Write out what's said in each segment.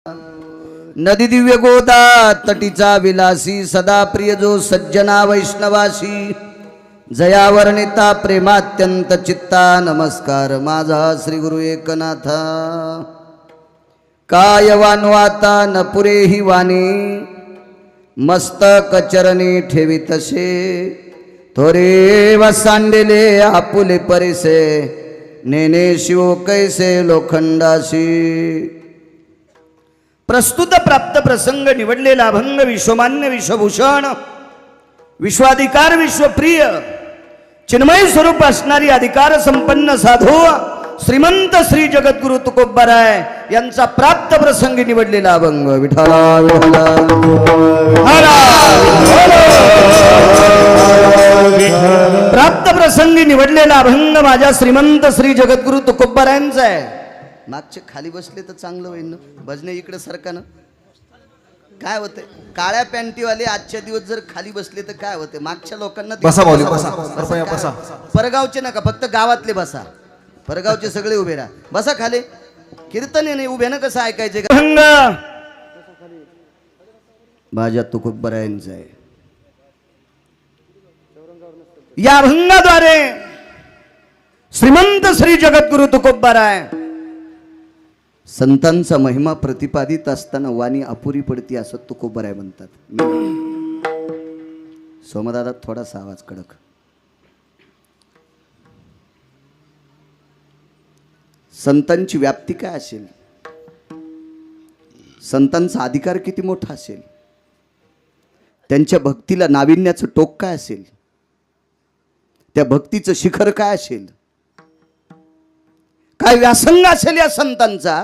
नदी दिव्य गोदा तटीचा विलासी सदा प्रिय जो सज्जना वैष्णवासी जयावर्णिता प्रेमात्यंत चित्ता नमस्कार माझा श्री गुरु एकनाथा काय वानवाता न पुरे ही वाणी मस्तक चरणी ठेवी तसे थोरे वसांडेले आपुले परिसे नेने शिव कैसे लोखंडाशी प्रस्तुत प्राप्त प्रसंग निवडलेला अभंग विश्वमान्य विश्वभूषण विश्वाधिकार विश्वप्रिय चिन्मय स्वरूप असणारी अधिकार संपन्न साधू श्रीमंत श्री जगद्गुरु तुकोबाराय यांचा प्राप्त प्रसंगी निवडलेला अभंग विठ्ठला प्राप्त प्रसंगी निवडलेला अभंग माझ्या श्रीमंत श्री जगद्गुरु तुकोबारायांचा आहे. मागचे खाली बसले तर चांगलं होईल ना. भजने इकडे सरका ना. काय होते काळ्या पॅन्टीवाले आजच्या दिवस जर खाली बसले तर काय होते मागच्या लोकांना बसा माऊली बसा बसा. परगावचे नका फक्त गावातले बसा. परगावचे सगळे उभे राहा. बसा खाली. कीर्तन नाही उभे ना कसं ऐकायचे का. माझ्या तुकोबारायांचा आहे. या अभंगाद्वारे श्रीमंत श्री जगद्गुरु तुकोबाराय संतांचा महिमा प्रतिपादित असताना वाणी अपुरी पडती असं तुकोबाराय म्हणतात. सोमदादा थोडासा आवाज कडक. संतांची व्याप्ती काय असेल, संतांचा अधिकार किती मोठा असेल, त्यांच्या भक्तीला नाविन्याचं टोक काय असेल, त्या भक्तीचं शिखर काय असेल, काय व्यासंग असेल या संतांचा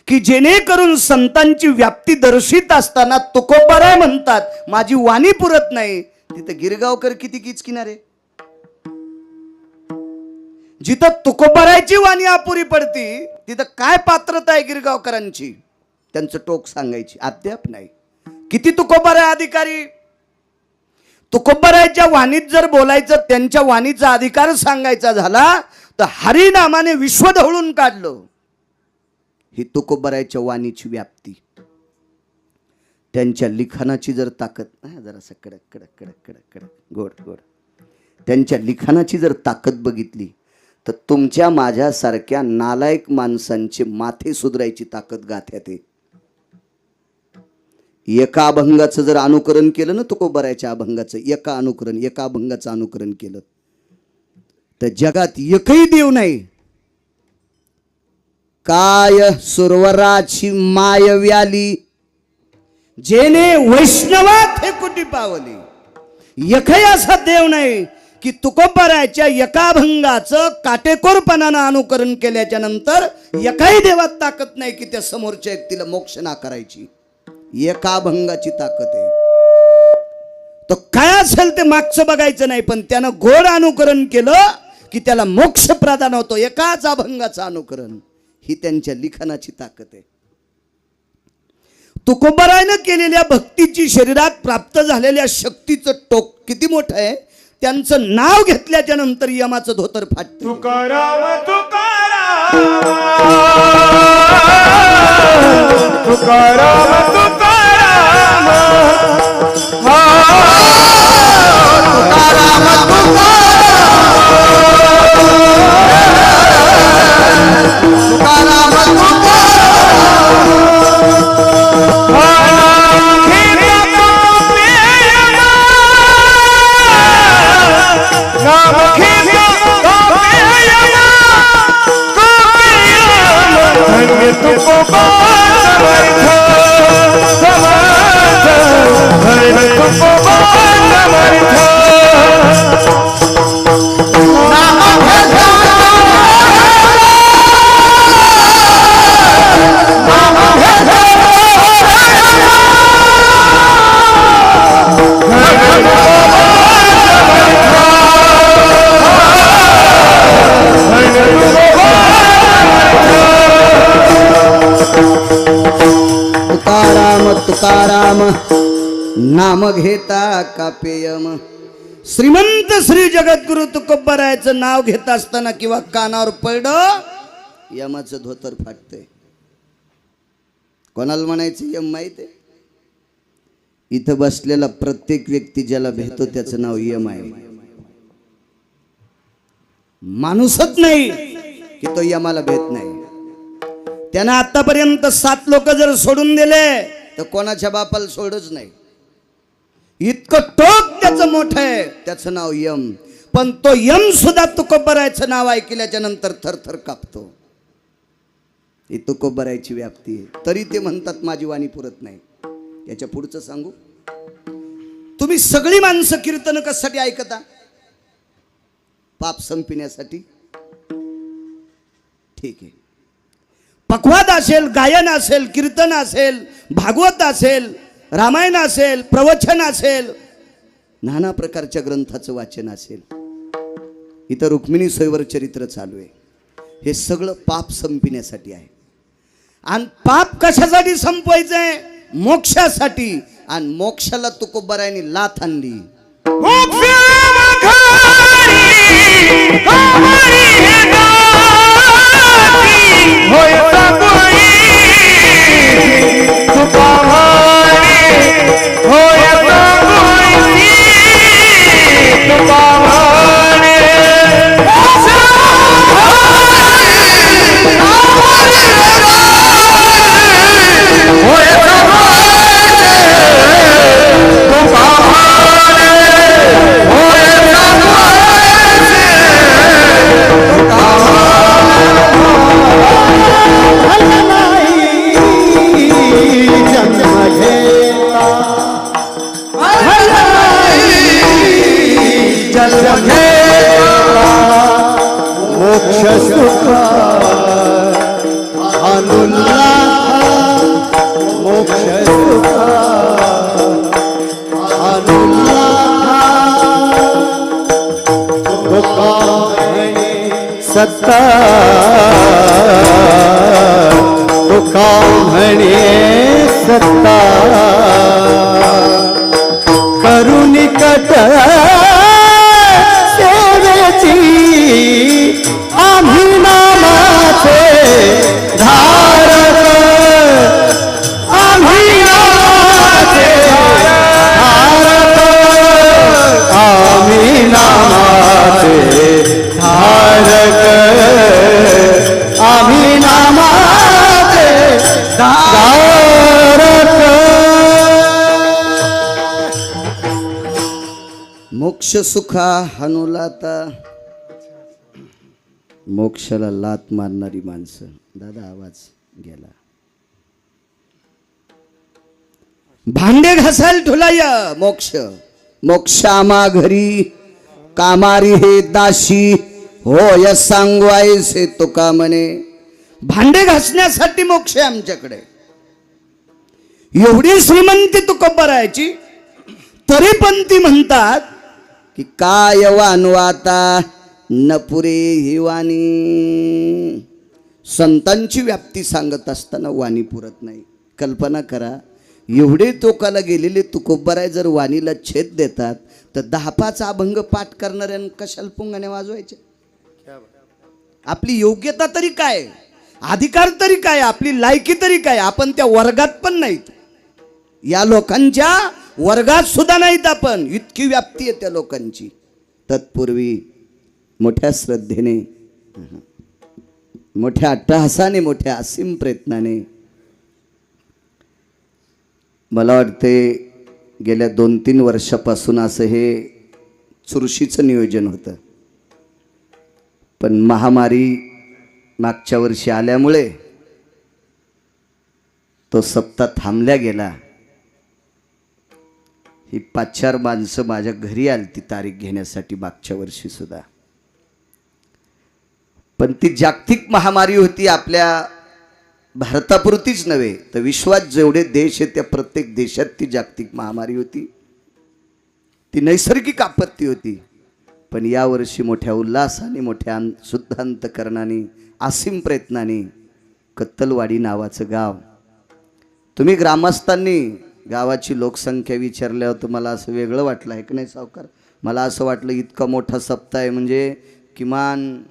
की जेणेकरून संतांची व्याप्ती दर्शित असताना तुकोबाराय म्हणतात माझी वाणी पुरत नाही. तिथं गिरगावकर किती किचकिनारे. जिथं तुकोबारायची वाणी अपुरी पडती तिथं काय पात्रता आहे गिरगावकरांची त्यांचं टोक सांगायची अद्याप नाही. किती तुकोबाराय अधिकारी. तुकोबारायच्या वाणीत जर बोलायचं त्यांच्या वाणीचा अधिकार सांगायचा झाला तर हरिनामाने विश्व ढवळून काढलं. ही तुकोबारायच्या वाणीची व्याप्ती. त्यांच्या लिखाणाची जर ताकद जरासं कडक कडक कडक कडक कडक गोड गोड त्यांच्या लिखाणाची जर ताकद बघितली तर तुमच्या माझ्यासारख्या नालायक माणसांचे माथे सुधरायची ताकद गाथ्यात आहे. एका अभंगाचं जर अनुकरण केलं ना तुकोबारायच्या अभंगाचं एका अभंगाचं अनुकरण केलं तर जगात एकही देव नाही. काय सुरवराची माय व्याली जेने वैष्णवात हे कुटी पावली. एकही असा देव नाही की तुकोबारायच्या एका अभंगाचं काटेकोरपणानं अनुकरण केल्याच्या नंतर एकाही देवात ताकद नाही की त्या समोरच्या व्यक्तीला मोक्ष नाकारायची. एका अभंगाची ताकद आहे. तो काय असेल ते मागचं बघायचं नाही पण त्यानं गोड अनुकरण केलं की त्याला मोक्ष प्रदान होतो. एकाच अभंगाचं अनुकरण ही त्यांच्या लिखाणाची ताकद आहे. तुकोबारायनं केलेल्या भक्तीची शरीरात प्राप्त झालेल्या शक्तीचं टोक किती मोठं आहे. त्यांचं नाव घेतल्याच्या नंतर यमाचं धोतर फाटतं. तुकाराम तुकाराम तुकाराम तुकाराम तुकाराम नाम घेता कापेयम. श्रीमंत श्री जगद्गुरु तुकोबारायचं नाव घेत असताना किंवा कानावर पडलं यमाचं धोतर फाटतंय. कोणाला म्हणायचं यम माहित आहे? इथं बसलेला प्रत्येक व्यक्ती ज्याला भेटतो त्याचं नाव यम आहे. माणूसच नाही की तो यमाला भेट नाही. त्यानं आतापर्यंत 7 लोक जर सोडून दिले तर कोणाच्या बापाला सोडच नाही. इतकं टोक त्याचं मोठं आहे, त्याचं नाव यम. पण तो यम सुद्धा तुकोबरायचं नाव ऐकल्याच्या नंतर थरथर कापतो. ही तुकोबरायची व्याप्ती आहे. तरी ते म्हणतात माझी वाणी पुरत नाही. याच्या पुढचं सांगू? तुम्ही सगळी माणसं कीर्तन कशासाठी ऐकता? पाप संपण्यासाठी. ठीक आहे, पखवाद असेल, गायन असेल, कीर्तन असेल, भागवत असेल, रामायण असेल, प्रवचन असेल, नाना प्रकारच्या ग्रंथाचं वाचन असेल. इथं रुक्मिणी स्वयंवर चरित्र चालू आहे. हे सगळं पाप संपण्यासाठी आहे. आणि पाप कशासाठी संपवायचंय? मोक्षासाठी. आणि मोक्षाला तुकोबरायने लाथ आणली. सत्ता तुका म्हणे सत्ता करुणी कट सेवेची आम्ही नामाचे धारक आम्ही नामाचे धारक आम्ही नामाचे धारक आम्ही नामाचे धारक. मोक्ष सुखा हनुलाता. मोक्षाला लात मारणारी माणसं. दादा आवाज गेला. भांडे घासायला ठुलाय मोक्ष. मोक्ष आम्हा घरी कामारी हे दाशी होय सांगवायचे तुका म्हणे. भांडे घासण्यासाठी मोक्ष आहे आमच्याकडे. एवढी श्रीमंती तुकोबरायची, तरी पण ती म्हणतात की काय वानवाता न पुरे ही वाणी. संतांची व्याप्ती सांगत असताना वाणी पुरत नाही. कल्पना करा, एवढे टोकाला गेलेले तुकोबराय जर वाणीला छेद देतात तर 10-5 अभंग पाठ करणाऱ्यानं कशाला पुंगाने वाजवायचे? आपली योग्यता तरी काय, अधिकार तरी काय, आपली लायकी तरी काय? आपण त्या वर्गात पण नाहीत, या लोकांच्या वर्गात सुद्धा नाहीत आपण. इतकी व्याप्ती आहे त्या लोकांची. तत्पूर्वी मोठ्या श्रद्धेने, मोठ्या अट्टहासाने, मोठ्या असीम प्रयत्नाने, मला वाटते गेल्या 2-3 वर्षापासून असं हे चुरशीचं नियोजन होतं. पण महामारी मागच्या वर्षी आल्यामुळे तो सप्ताह थांबल्या गेला. ही 5-4 माणसं माझ्या घरी आली ती तारीख घेण्यासाठी मागच्या वर्षी सुद्धा. पण ती जागतिक महामारी होती. आपल्या भारतापुरतीच नव्हे तर विश्वात जेवढे देश आहेत त्या प्रत्येक देशात ती जागतिक महामारी होती. ती नैसर्गिक आपत्ती होती. पण यावर्षी मोठ्या उल्हासाने, मोठ्या शुद्ध अंतकरणाने, असीम प्रयत्नाने कत्तलवाडी नावाचं गाव, तुम्ही ग्रामस्थांनी गावाची लोकसंख्या विचारल्यावर तुम्हाला असं वेगळं वाटलं आहे की नाही सावकार? मला असं वाटलं इतका मोठा सप्ताह आहे म्हणजे किमान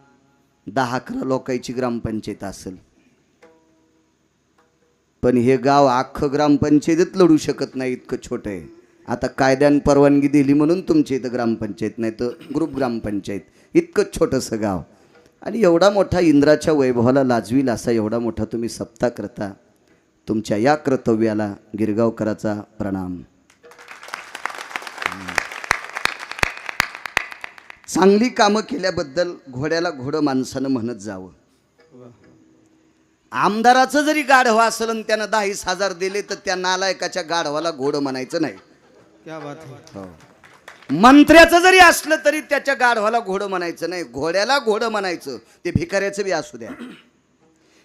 10-11 लोकांची ग्रामपंचायत असेल. पण हे गाव अख्खं ग्रामपंचायतीत लढू शकत नाही, इतकं छोटं आहे. आता कायद्यानं परवानगी दिली म्हणून तुमच्या इथं ग्रामपंचायत, नाही तर ग्रुप ग्रामपंचायत, इतकं छोटंसं गाव. आणि एवढा मोठा इंद्राच्या वैभवाला लाजवील असा एवढा मोठा तुम्ही सप्ताह करता. तुमच्या या कर्तव्याला गिरगावकराचा प्रणाम. चांगली कामं केल्याबद्दल घोड्याला घोडं माणसानं म्हणत जावं. आमदाराचं जरी गाढवा असेल आणि त्यानं 10,000 दिले तर त्या नालायकाच्या गाढवाला घोडं म्हणायचं नाही. क्या बात है. हो. मंत्र्याचं जरी असलं तरी त्याच्या गाढवाला घोडं म्हणायचं नाही, घोड्याला घोडं म्हणायचं. ते भिकाऱ्याचं बी असू द्या.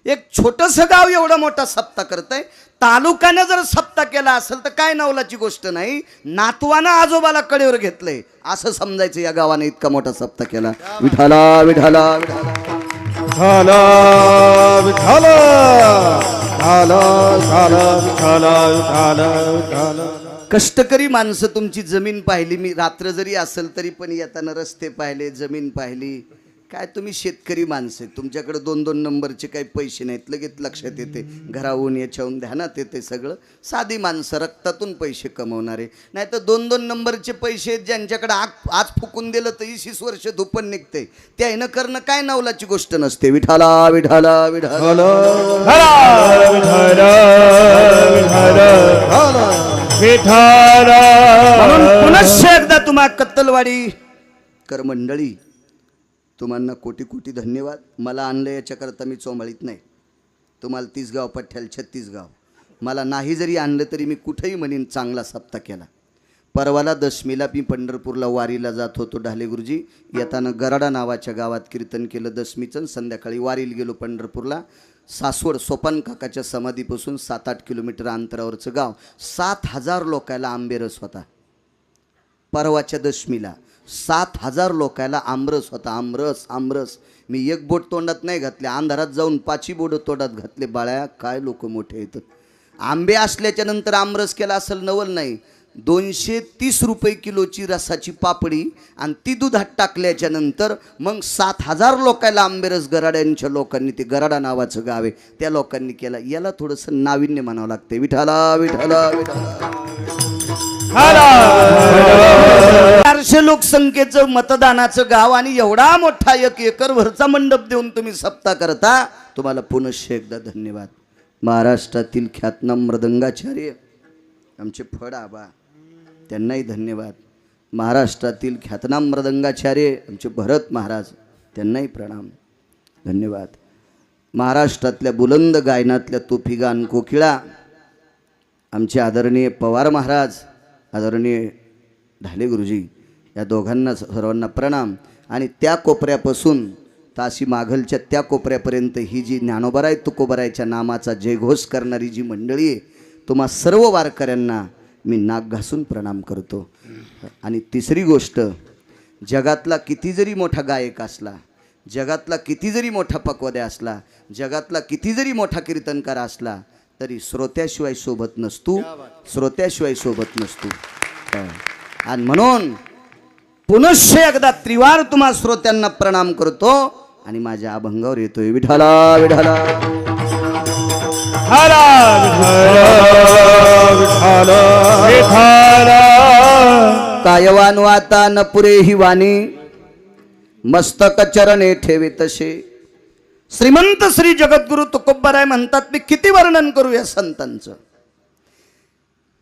एक छोटंसं गाव एवढा मोठा सप्ताह करतंय. तालुक्यानं जर सप्ताह केला असेल तर काय नवलाची गोष्ट नाही. नातवानं आजोबाला कडेवर घेतलंय असं समजायचं. या गावाने इतका मोठा सप्ताह केला. विठाला विठाला विठाला. विठाला विठाला विठाला विठाला विठाला विठाला. कष्टकरी माणसं तुमची जमीन पाहिली. मी रात्र जरी असेल तरी पण येताना रस्ते पाहिले, जमीन पाहिली. काय तुम्ही शेतकरी माणसं आहे, तुमच्याकडे 2-2 नंबरचे काही पैसे नाहीत. लगेच लक्षात येते, घराहून याच्याहून ध्यानात येते सगळं. साधी माणसं रक्तातून पैसे कमवणारे. नाही तर 2-2 नंबरचे पैसे ज्यांच्याकडे आज फुकून दिलं तर 20 वर्ष धुपण निघते. त्यानं करणं काय नवलाची गोष्ट नसते. विठाला विठाला विठाला म्हणून पुनश्च एकदा तुम्हा कत्तलवाडी कर मंडळी, तुम्हाला कोटी कोटी धन्यवाद. मला आणलं याच्याकरता मी चोंबाळीत नाही. तुम्हाला 30 गाव पठ्ठ्याला 36 गाव. मला नाही जरी आणलं तरी मी कुठेही म्हणेन चांगला सप्ताह केला. परवाला दशमीला मी पंढरपूरला वारीला जात होतो. ढाले गुरुजी येताना गराडा नावाच्या गावात कीर्तन केलं दशमीचं. संध्याकाळी वारीला गेलो पंढरपूरला. सासवड सोपान काकाच्या समाधीपासून 7-8 किलोमीटर अंतरावरचं गाव. 7,000 लोकायला आंबेरस होता. परवाच्या दशमीला 7,000 लोकायला आमरस होता. आमरस आमरस. मी एक बोट तोंडात नाही घातले, अंधारात जाऊन 5 बोट तोंडात घातले. बाळ्या काय लोक मोठे येतात. आंबे असल्याच्या नंतर आमरस केला असेल नवल नाही. 230 रुपये किलोची रसाची पापडी आणि ती दुधात टाकल्याच्या नंतर मग 7,000 लोकांना आंबेरस गराड्यांच्या लोकांनी, ते गराडा नावाचं गाव आहे त्या लोकांनी केला. याला थोडंसं नाविन्य म्हणावं लागते. विठाला विठाला विठाला. 400 लोकसंख्येचं मतदानाचं गाव आणि एवढा मोठा 1 एकरभरचा मंडप देऊन तुम्ही सप्ताह करता. तुम्हाला पुनश्च एकदा धन्यवाद. महाराष्ट्रातील ख्यातनाम मृदंगाचार्य आमचे फड आबा, त्यांनाही धन्यवाद. महाराष्ट्रातील ख्यातनाम मृदंगाचार्य आमचे भरत महाराज, त्यांनाही प्रणाम, धन्यवाद. महाराष्ट्रातल्या बुलंद गायनातल्या तोफीगान कोकिळा आमचे आदरणीय पवार महाराज, आदरणीय ढाले गुरुजी, या दोघांना सर्वांना प्रणाम. आणि त्या कोपऱ्यापासून ताशी माघलच्या त्या कोपऱ्यापर्यंत ही जी ज्ञानोबाराय तुकोबारायच्या नामाचा जयघोष करणारी जी मंडळी आहे, तुम्हा सर्व वारकऱ्यांना मी नाक घासून प्रणाम करतो. आणि तिसरी गोष्ट, जगातला किती जरी मोठा गायक असला, जगातला किती जरी मोठा पक्वाद्या असला, जगातला किती जरी मोठा कीर्तनकार असला तरी श्रोत्याशिवाय शोभत नसतो, श्रोत्याशिवाय शोभत नसतो. आणि म्हणून पुनश्च एकदा त्रिवार तुम्हा श्रोत्यांना प्रणाम करतो आणि माझ्या अभंगावर येतोय. विठाला विठाला कायवान वाता न पुरे ही वाणी, मस्तक चरणे ठेवे तसे. श्रीमंत श्री जगद्गुरु तुकोबाराय म्हणतात, मी किती वर्णन करू या संतांचं,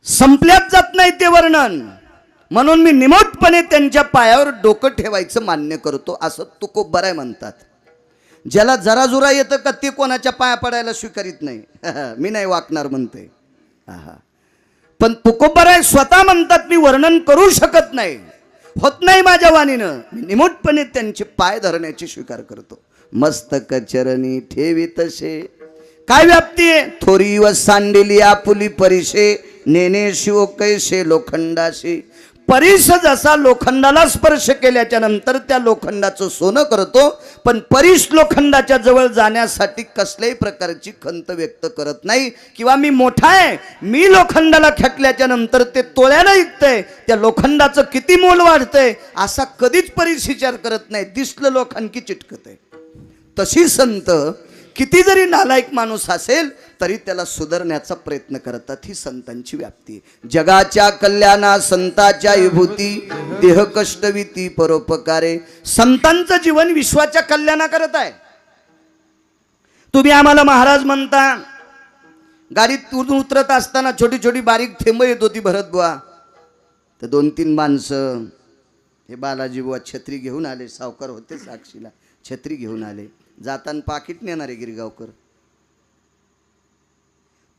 संपल्यात जात नाही ते वर्णन. म्हणून मी निमूटपणे त्यांच्या पायावर डोकं ठेवायचं मान्य करतो, असं तुकोबाराय म्हणतात. ज्याला जरा जुरा येतं का ते कोणाच्या पाया पडायला स्वीकारित नाही. मी नाही वाकणार म्हणते. पण तुकोबाराय स्वतः म्हणतात, मी वर्णन करू शकत नाही, होत नाही माझ्या वाणीनं. मी निमूटपणे त्यांचे पाय धरण्याची स्वीकार करतो. मस्तक चरणी ठेवी तसे. काय व्याप्ती आहे, थोरी व सांडेली आपुली परिशे, नेने शिव कैसे लोखंडाशी. परीस जसा लोखंडाला स्पर्श केल्याच्या नंतर त्या लोखंडाचं सोनं करतो, पण परीस लोखंडाच्या जवळ जाण्यासाठी कसल्याही प्रकारची खंत व्यक्त करत नाही. किंवा मी मोठा आहे, मी लोखंडाला खेटल्याच्या नंतर ते तोळ्याला विकतंय, त्या लोखंडाचं किती मोल वाढतंय असा कधीच परीस विचार करत नाही. दिसलं लोखंड की चिटकत आहे. तशी संत किती जरी नालायक माणूस असेल तरी त्याला सुधारण्याचा प्रयत्न करतात. ही संतांची व्याप्ती आहे. जगाच्या कल्याणा संताच्या विभूती, देह कष्टविती परोपकारे. संतांचं जीवन विश्वाच्या कल्याणा करत आहे. तुम्ही आम्हाला महाराज म्हणता, गाडीत उतरत असताना छोटी छोटी बारीक थेंब येत होती भरत बुवा, तर 2-3 माणसं हे बालाजी बुवा छत्री घेऊन आले, सावकार होते साक्षीला, छत्री घेऊन आले, जाताना पाकिट नेणारे गिरगावकर,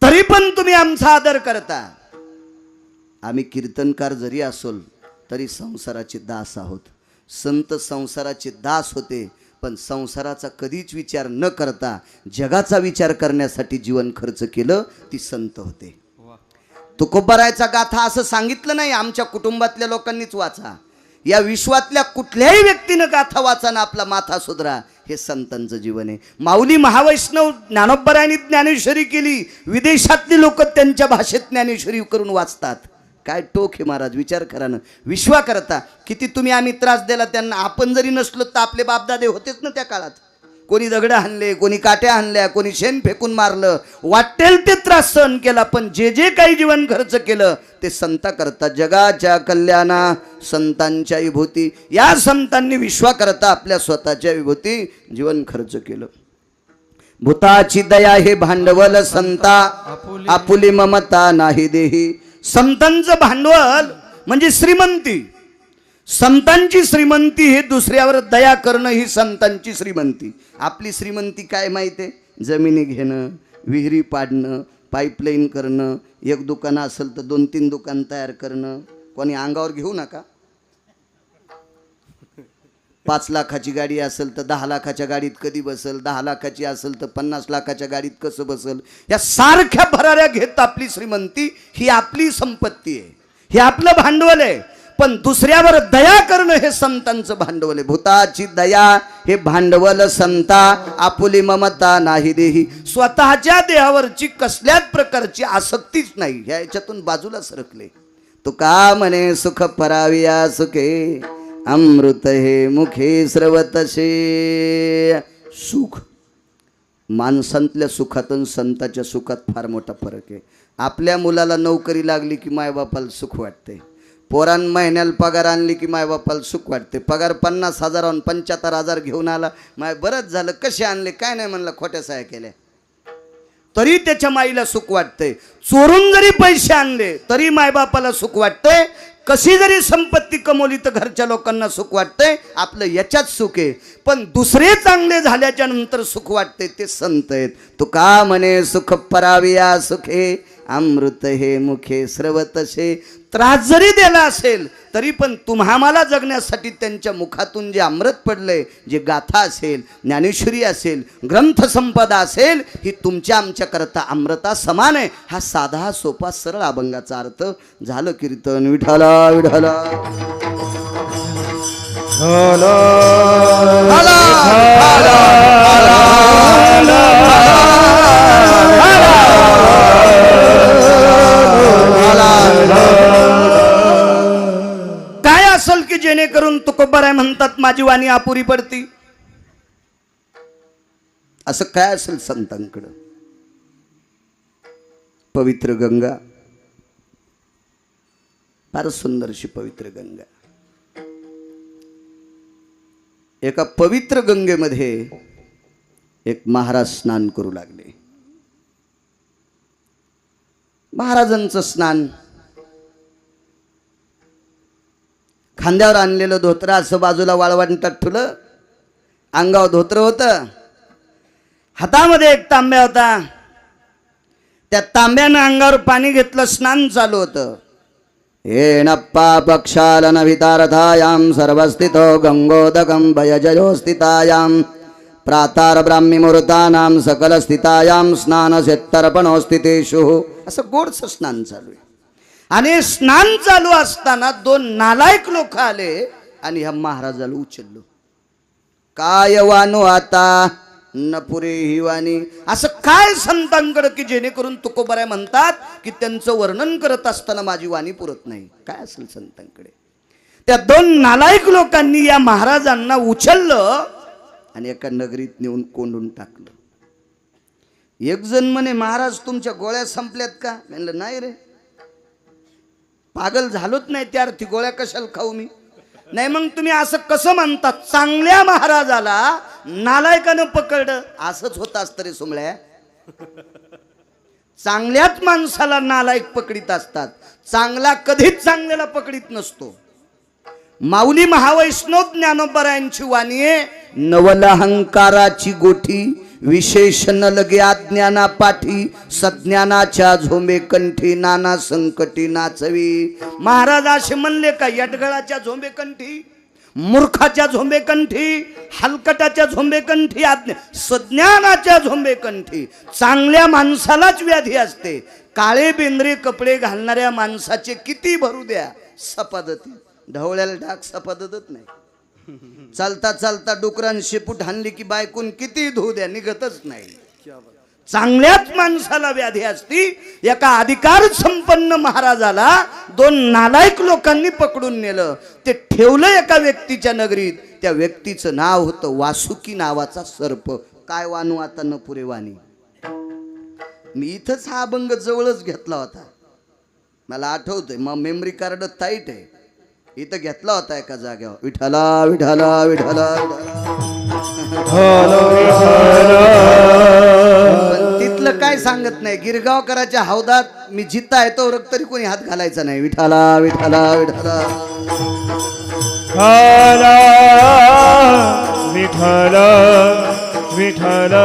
तरी पण तुम्ही आमचा आदर करता. आम्ही कीर्तनकार जरी असोल तरी संसाराचे दास आहोत. संत संसाराचे दास होते, पण संसाराचा कधीच विचार न करता जगाचा विचार करण्यासाठी जीवन खर्च केलं, ती संत होते. तुकोबारायचा गाथा असं सांगितलं नाही, आमच्या कुटुंबातल्या लोकांनीच वाचा. या विश्वातल्या कुठल्याही व्यक्तीनं गाथा वाचाना आपला माथा सुधरा. हे संतांचं जीवन आहे. माऊली महावैष्णव ज्ञानोबरायांनी ज्ञानेश्वरी केली, विदेशातली लोक त्यांच्या भाषेत ज्ञानेश्वरी करून वाचतात. काय टोक हे महाराज, विचार करा ना. विश्वा करता किती तुम्ही आम्ही त्रास दिला त्यांना. आपण जरी नसलो तर आपले बापदादे होतेच ना त्या काळात. कोणी दगड हाणले, कोणी काट्या हाणल्या, कोणी शेण फेकून मारलं, वाटेल ते त्रास सहन केला, पण जे जे काही जीवन खर्च केलं ते संता करता. जगाच्या कल्याणा संतांच्या विभूती. या संतांनी विश्वा करता आपल्या स्वतःच्या विभूती जीवन खर्च केलं. भूताची दया हे भांडवल संता, आपुली ममता नाही देही. संतांचं भांडवल म्हणजे श्रीमंती. संतांची श्रीमंती हे दुसऱ्यावर दया करणं, ही संतांची श्रीमंती. आपली श्रीमंती काय माहिती आहे? जमिनी घेणं, विहिरी पाडणं, पाईपलाईन करणं, एक दुकान असेल तर 2-3 दुकान तयार करणं. कोणी अंगावर घेऊ नका. 5 लाखाची गाडी असेल तर 10 लाखाच्या गाडीत कधी बसल, 10 लाखाची असेल तर 50 लाखाच्या गाडीत कसं बसल. या सारख्या भराऱ्या घेत आपली श्रीमंती, ही आपली संपत्ती आहे, हे आपलं भांडवल आहे. पण दुसऱ्यावर दया करणं हे संतांचं भांडवल आहे. भूताची दया हे भांडवल संता, आपुली ममता नाही देही. स्वतःच्या देहावरची कसल्याच प्रकारची आसक्तीच नाही, ह्याच्यातून बाजूला सरकले. तो का म्हणे सुख पराविया सुखे, अमृत हे मुखे स्रवतसे. सुख, माणसांतल्या सुखात आणि संतांच्या सुखात फार मोठा फरक आहे. आपल्या मुलाला नोकरी लागली की मायबापाला सुख वाटते. पोरान महिन्याला पगार आणली की मायबापाला सुख वाटते. पगार 50,000 75,000 घेऊन आला, माय बरंच झालं, कसे आणले काय नाही म्हणलं, खोट्या साया केल्या, तरी त्याच्या माईला सुख वाटते. चोरून जरी पैसे आणले तरी मायबापाला सुख वाटते. कशी जरी संपत्ती कमवली तर घरच्या लोकांना सुख वाटते. आपलं याच्यात सुख आहे. पण दुसरे चांगले झाल्याच्या नंतर सुख वाटते, ते संत आहेत. तो का म्हणे सुख पराविया सुखे, अमृत हे मुखे स्रवतसे. त्रास जरी दिला असेल तरी पण तुम्हाला जगण्यासाठी त्यांच्या मुखातून जे अमृत पडलंय, जे गाथा असेल, ज्ञानेश्वरी असेल, ग्रंथसंपदा असेल, ही तुमच्या आमच्या करता अमृता समान आहे. हा साधा सोपा सरळ अभंगाचा अर्थ. झालं कीर्तन. विठ्ठला विठ्ठला. काय असेल की जेणेकरून तुकोबाराय म्हणतात माझी वाणी अपुरी पडती? असं काय असेल संतांकडं? पवित्र गंगा, फार सुंदरशी पवित्र गंगा. एका पवित्र गंगेमध्ये एक महाराज स्नान करू लागले. महाराजांचं स्नान, खांद्यावर आणलेलं धोतर असं बाजूला वाळवंटात ठेवलं, अंगावर धोतर होतं, हातामध्ये एक तांब्या होता, त्या तांब्यानं अंगावर पाणी घेतलं, स्नान चालू होतं. येणप्पा पक्षालन वितारथायाम सर्वस्थितो गंगोदकं भयजयो स्थितायाम प्रातार ब्राह्मी मुहूर्तानां सकल स्थितायाम स्नान सेत्तर्पणो स्थितेषु. असं गोडचं स्नान चालू आहे. आणि स्नान चालू असताना 2 नालायक लोक आले आणि ह्या महाराजाला उचललो. काय वानो आता न पुरे ही वाणी. असं काय संतांकडे की जेणेकरून तुकोबाराय म्हणतात की त्यांचं वर्णन करत असताना माझी वाणी पुरत नाही. काय असेल संतांकडे? त्या 2 नालायक लोकांनी या महाराजांना उचललं आणि एका नगरीत नेऊन कोंडून टाकलं. एक जण म्हणे महाराज तुमच्या गोळ्या संपल्यात का? म्हणलं नाही रे, पागल झालोच नाही त्या अर्थी, गोळ्या कशाला खाऊ मी? नाही मग तुम्ही असं कसं म्हणता? चांगल्या महाराजाला नालायकानं पकडलं, असंच होत असतं रे सोमळ्या. चांगल्याच माणसाला नालायक पकडीत असतात, चांगला कधीच चांगल्याला पकडीत नसतो. माऊली महावैष्णव ज्ञानोबरायांची वाणी आहे, नवलहंकाराची गोठी विशेषण लगे अज्ञाना पाठी, सज्ञानाच्या झोंबे कंठी नाना संकटी नाचवी. महाराज असे म्हणले का? यटगळाच्या झोंबे कंठी, मूर्खाच्या झोंबे कंठी, हलकटाच्या झोंबे कंठी, सज्ञानाच्या झोंबे कंठी. चांगल्या माणसालाच व्याधी असते. काळे बेंद्रे कपडे घालणाऱ्या माणसाचे किती भरू द्या सपादती, ढवळ्याला डाग सपादतच नाही. चालता चालता डुकरान शेपूट हाणली की बायकून किती धुऊ द्या निघतच नाही. चांगल्याच माणसाला व्याधी असती. एका अधिकार संपन्न महाराजाला दोन नालायक लोकांनी पकडून नेलं, ते ठेवलं एका व्यक्तीच्या नगरीत. त्या व्यक्तीचं नाव होतं वासुकी नावाचा सर्प. काय वानू आता न पुरे वाणी. मी इथंच हा अभंग जवळच घेतला होता, मला आठवतंय, मग मेमरी कार्ड टाईट आहे. इथं घेतला होता एका जागेवर. विठाला विठाला विठाला पण तिथलं काय सांगत नाही. गिरगावकराच्या हौदात मी जिता येतो तरी कोणी हात घालायचा नाही. विठाला विठाला विठाला विठ्ठल विठ्ठल.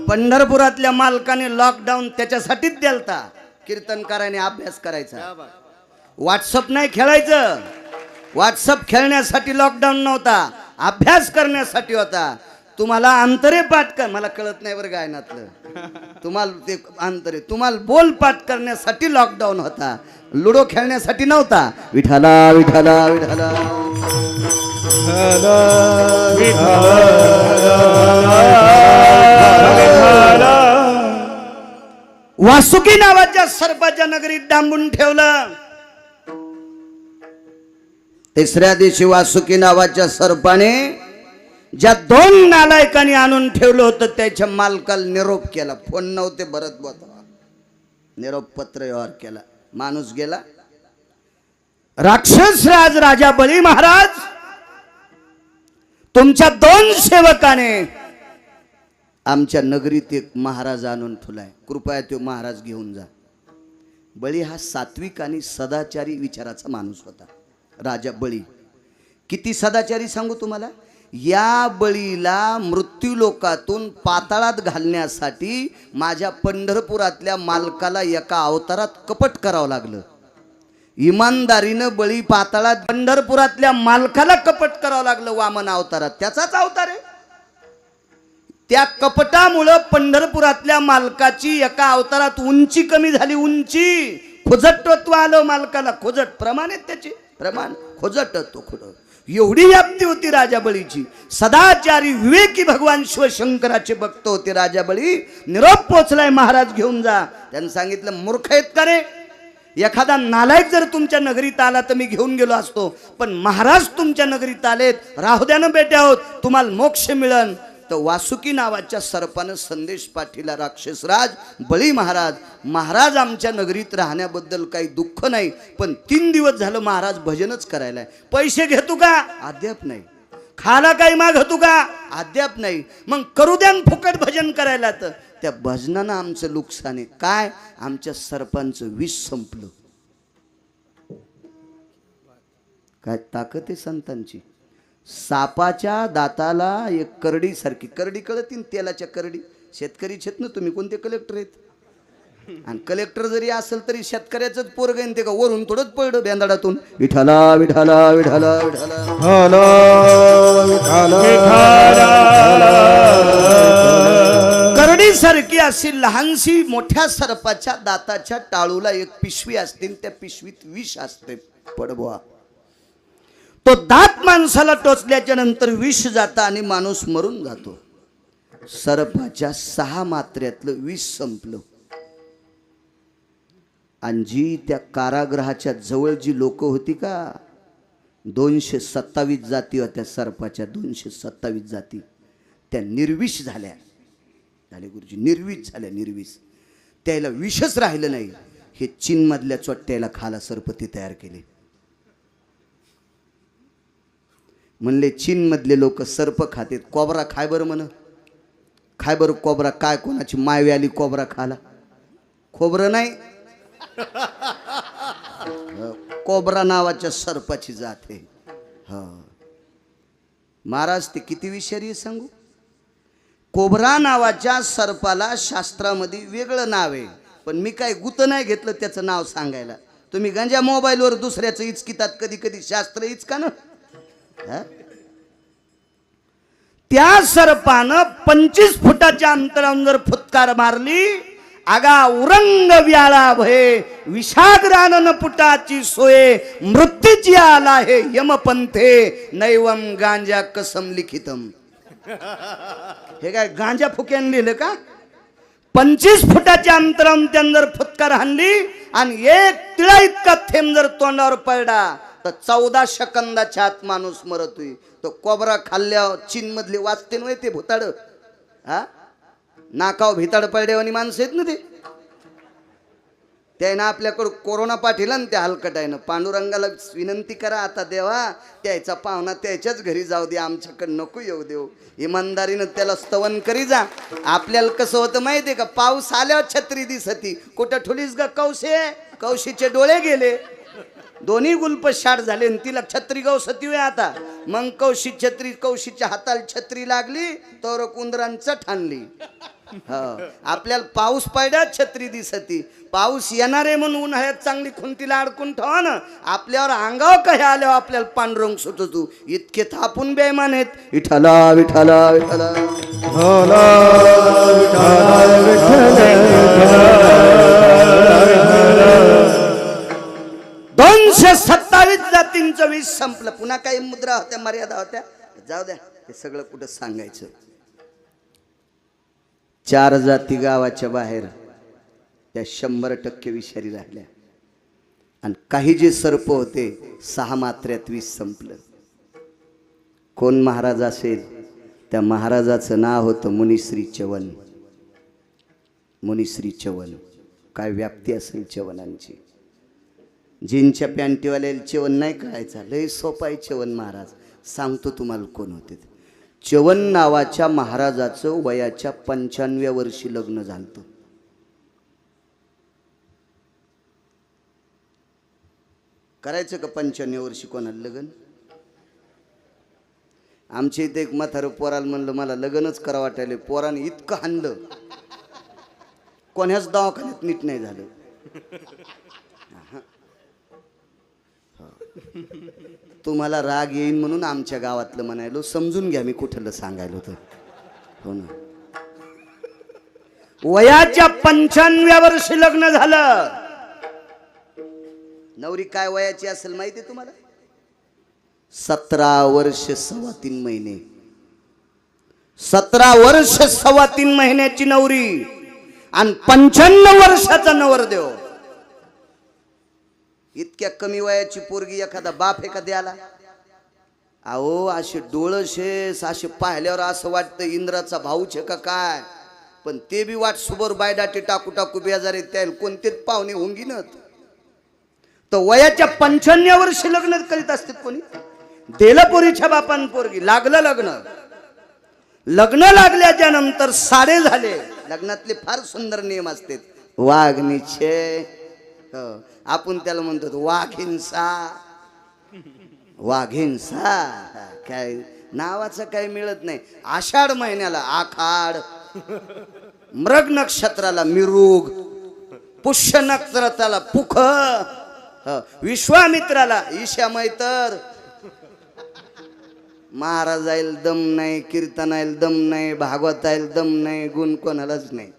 पंढरपुरातल्या मालकाने लॉकडाऊन त्याच्यासाठीच द्यालता, कीर्तनकाराने अभ्यास करायचा. व्हॉट्सअप नाही खेळायचं. व्हॉट्सअप खेळण्यासाठी लॉकडाऊन नव्हता, अभ्यास करण्यासाठी होता. तुम्हाला अंतरे पाठ कर, मला कळत नाही बरं गायनातलं, तुम्हाला ते अंतरे, तुम्हाला बोल पाठ करण्यासाठी लॉकडाऊन होता, लुडो खेळण्यासाठी नव्हता. विठाला विठाला विठाला वासुकी नावाच्या सर्पाच्या नगरीत डांबून ठेवलं. तिसऱ्या दिवशी वासुकी नावाच्या सर्पाने ज्या दोन नालायकांनी आणून ठेवलं होतं त्याच्या मालकाला निरोप केला. फोन नव्हते भरत बोता, निरोप पत्र व्यवहार केला. माणूस गेला. राक्षस राज राजा बळी महाराज, तुमच्या दोन सेवकाने आमच्या नगरीत एक महाराज आणून ठेवलाय, कृपया तो महाराज घेऊन जा. बळी हा सात्विक आणि सदाचारी विचाराचा माणूस होता. राजा बळी किती सदाचारी सांगू तुम्हाला. या बळीला मृत्यूलोकातून पाताळात घालण्यासाठी माझ्या पंढरपुरातल्या मालकाला एका अवतारात कपट करावं लागलं. इमानदारीनं बळी पाताळात, पंढरपुरातल्या मालकाला कपट करावं लागलं वामन अवतारात. त्याचाच अवतार आहे. त्या कपटामुळं पंढरपुरातल्या मालकाची एका अवतारात उंची कमी झाली. उंची, खोजटत्व आलं मालकाला. खोजट प्रमाण आहेत त्याचे, प्रमाण खोजट तो खोड. एवढी व्याप्ती होती राजा बळीची. सदाचारी विवेकी भगवान शिवशंकराचे भक्त होते राजा बळी. निरोप पोचलाय, महाराज घेऊन जा. त्यांनी सांगितलं, मूर्ख आहेत का रे? एखादा नालायक जर तुमच्या नगरीत आला तर मी घेऊन गेलो असतो, पण महाराज तुमच्या नगरीत आलेत, राहू द्या ना बेटे आहोत, तुम्हाला मोक्ष मिळन. तर वासुकी नावाच्या सर्पानं संदेश पाठविला. राक्षसराज बळी महाराज, महाराज आमच्या नगरीत राहण्याबद्दल काही दुःख नाही, पण 3 दिवस झालं महाराज भजनच करायलाय. पैसे घेतो का? अद्याप नाही. खाला काही मागतो का? अद्याप नाही. मग करू द्या फुकट भजन करायला. तर त्या भजनानं आमचं नुकसान आहे. काय? आमच्या सर्पांचं विष संपलं. काय ताकद आहे संतांची. सापाच्या दाताला एक करडी सारखी, करडी कळतील तेलाच्या करडी, शेतकरी छेत ना तुम्ही, कोणते कलेक्टर आहेत? आणि कलेक्टर जरी असेल तरी शेतकऱ्याचंच पोरग आहे ते का वरून थोडंच पडलं बेंदाडातून. विठाला विठाला विठाला विठाला करडी सारखी अशी लहानशी मोठ्या सर्पाच्या दाताच्या टाळूला एक पिशवी असते, त्या पिशवीत विष असते. पडबवा तो दात माणसाला टोचल्याच्या नंतर विष जातं आणि माणूस मरून जातो. सर्पाच्या 6 मात्र्यातलं विष संपलं. आणि जी त्या कारागृहाच्या जवळ जी लोक होती का, 227 जाती होत्या सर्पाच्या, 227 जाती त्या निर्विष झाल्या. झाले गुरुजी, निर्विष झाल्या, निर्विष. त्याला विषच राहिलं नाही. हे चीनमधल्या चोट्ट्याला खाला सरपती तयार केले. म्हणले चीनमधले लोक सर्प खातेत, कोबरा खाय बरं म्हण. खाय बरं कोबरा. काय कोणाची मायवी आली कोबरा खाला? खोबरं नाही, कोबरा नावाच्या सर्पाची जात आहे. महाराज ते किती विषारी आहे सांगू. कोबरा नावाच्या सर्पाला शास्त्रामध्ये वेगळं नाव आहे, पण मी काय गुत नाही घेतलं त्याचं नाव सांगायला. तुम्ही गंजा मोबाईलवर दुसऱ्याचं इचकितात, कधी कधी शास्त्र इचका ना. त्या सर्पानं 25 फुटाच्या अंतरावरून जर फुटकार मारली, आगा उरंग व्याळा भये विषाग्रानन पुटाची सोये मृत्यूची आला हे यमपंथे नैवम गांजा कसम लिखितम. हे काय गांजा फुक्यान लिहिलं का? 25 फुटाच्या अंतरावरून त्यानं जर फुटकार हाणली आणि एक तिळा इतका थेंब जर तोंडावर पडला तर 14 सेकंदाच्या आत माणूस मरतोय. तो कोबरा खाल्ल्यावर चीन मधले वाचते नव्हे ते भुताड. हा, नाकाव भिताड पडल्यावानी माणसं आहेत ना ते. त्यानं आपल्याकडं कोरोना पाठीला ना त्या हलकटायनं. पांडुरंगाला विनंती करा, आता देवा त्याचा पाहुणा त्याच्याच घरी जाऊ दे, आमच्याकडे नको येऊ देऊ. इमानदारीनं त्याला स्तवन करी जा. आपल्याला कसं होतं माहिती आहे का, पाऊस आल्यावर छत्री दिसती. कुठं ठुलीस ग कौशे? कौशीचे डोळे गेले, दोन्ही गुल्प शाट झाले, तिला छत्री गवसती वे आता. मग कौशी छत्री, कौशीच्या हाताला छत्री लागली तर कुंदरांचं ठाणली. आपल्याला पाऊस पडल्यात छत्री दिसती. पाऊस येणार आहे म्हणून उन्हाळ्यात चांगली खुंटीला अडकून ठेवा ना. आपल्यावर अंगावर काही आल्यावर आपल्याला पांढरंग सुटतो. इतके थापून बेमान आहेत. विठला विठला विठला 227 जातींचं वीज संपलं. पुन्हा काही मुद्रा होत्या, मर्यादा होत्या, जाऊ द्या, हे सगळं कुठं सांगायचं. 4 जाती गावाच्या बाहेर त्या 100% विषारी राहिल्या. आणि काही जे सर्प होते 6 मात्र्यात वीज संपलं. कोण महाराज असेल? त्या महाराजाचं नाव होतं मुनिश्री चवन. मुनिश्री चवन. काय व्याप्ती असेल चवनांची. जीनच्या पॅन्टीवाल्याला चवन नाही कळायचा, लय सोपाय चवन महाराज. सांगतो तुम्हाला कोण होते. चवन नावाच्या महाराजाचं वयाच्या 95व्या वर्षी लग्न झालं. करायचं का 95व्या वर्षी कोणाला लग्न? आमच्या इथे एक म्हातारं पोराला म्हणलं मला लग्नच करा वाटायले. पोराने इतकं हाणलं, कोणाच दवाखान्यात नीट नाही झालं. तुम्हाला राग येईन म्हणून आमच्या गावातलं म्हणायलो, समजून घ्या मी कुठलं सांगायलो तर. हो ना. वयाच्या 95व्या वर्षी लग्न झालं. नवरी काय वयाची असेल माहिती आहे तुम्हाला? 17 वर्ष 3.25 महिने. 17 वर्ष 3.25 महिन्याची नवरी आणि 95 वर्षाचा नवरदेव. इतक्या कमी वयाची पोरगी एखादा बाप एखाद्याला. अहो असे डोळशेस असे पाहिल्यावर असं वाटतं इंद्राचा भाऊच का काय. पण ते बी वाट सुबर बायडाटे टाकू टाकू बेजारे त्याला कोणतेच पाहुणे होंगिनत. तर वयाच्या 95व्या वर्षी लग्न करीत असतात कोणी. देलपुरीच्या बापान पोरगी. लागलं लग्न. लग्न लागल्याच्या नंतर सारे झाले. लग्नातले फार सुंदर नियम असतात. वाघनिचे आपण त्याला म्हणतो वाघिंसा. वाघिंसा काय नावाचं काही मिळत नाही. आषाढ महिन्याला आखाड, मृग नक्षत्राला मिरुग, पुष्य नक्षत्राला पुख, विश्वामित्राला ईशा मैतर. महाराजायला दम नाही, कीर्तनायला दम नाही, भागवतायला दम नाही, गुण कोणालाच नाही.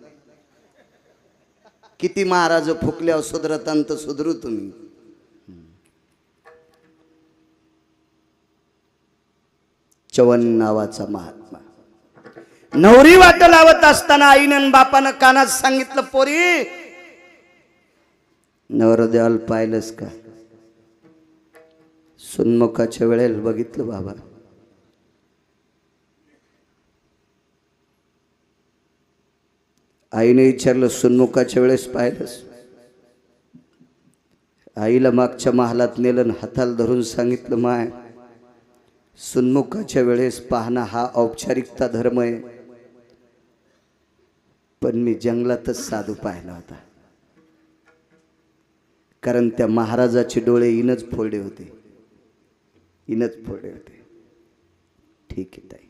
किती महाराज फुकल्यावर सुधरतांत सुधरू तुम्ही. चवन नावाचा महात्मा. नवरी वाट लावत असताना आईनं बापानं कानात सांगितलं, पोरी नवरदेवाला पाहिलंस का? सुन्मुखाच्या वेळेला बघितलं बाबा. आईने विचारलं सुन्मुखाच्या वेळेस पाहिलंस? आईला मागच्या महालात नेलं आणि हाताला धरून सांगितलं, माय सुन्मुखाच्या वेळेस पाहणं हा औपचारिकता धर्म आहे, पण मी जंगलातच साधू पाहिला होता. कारण त्या महाराजाचे डोळे इनच फोडे होते, इनच फोडे होते. ठीक आहे ताई.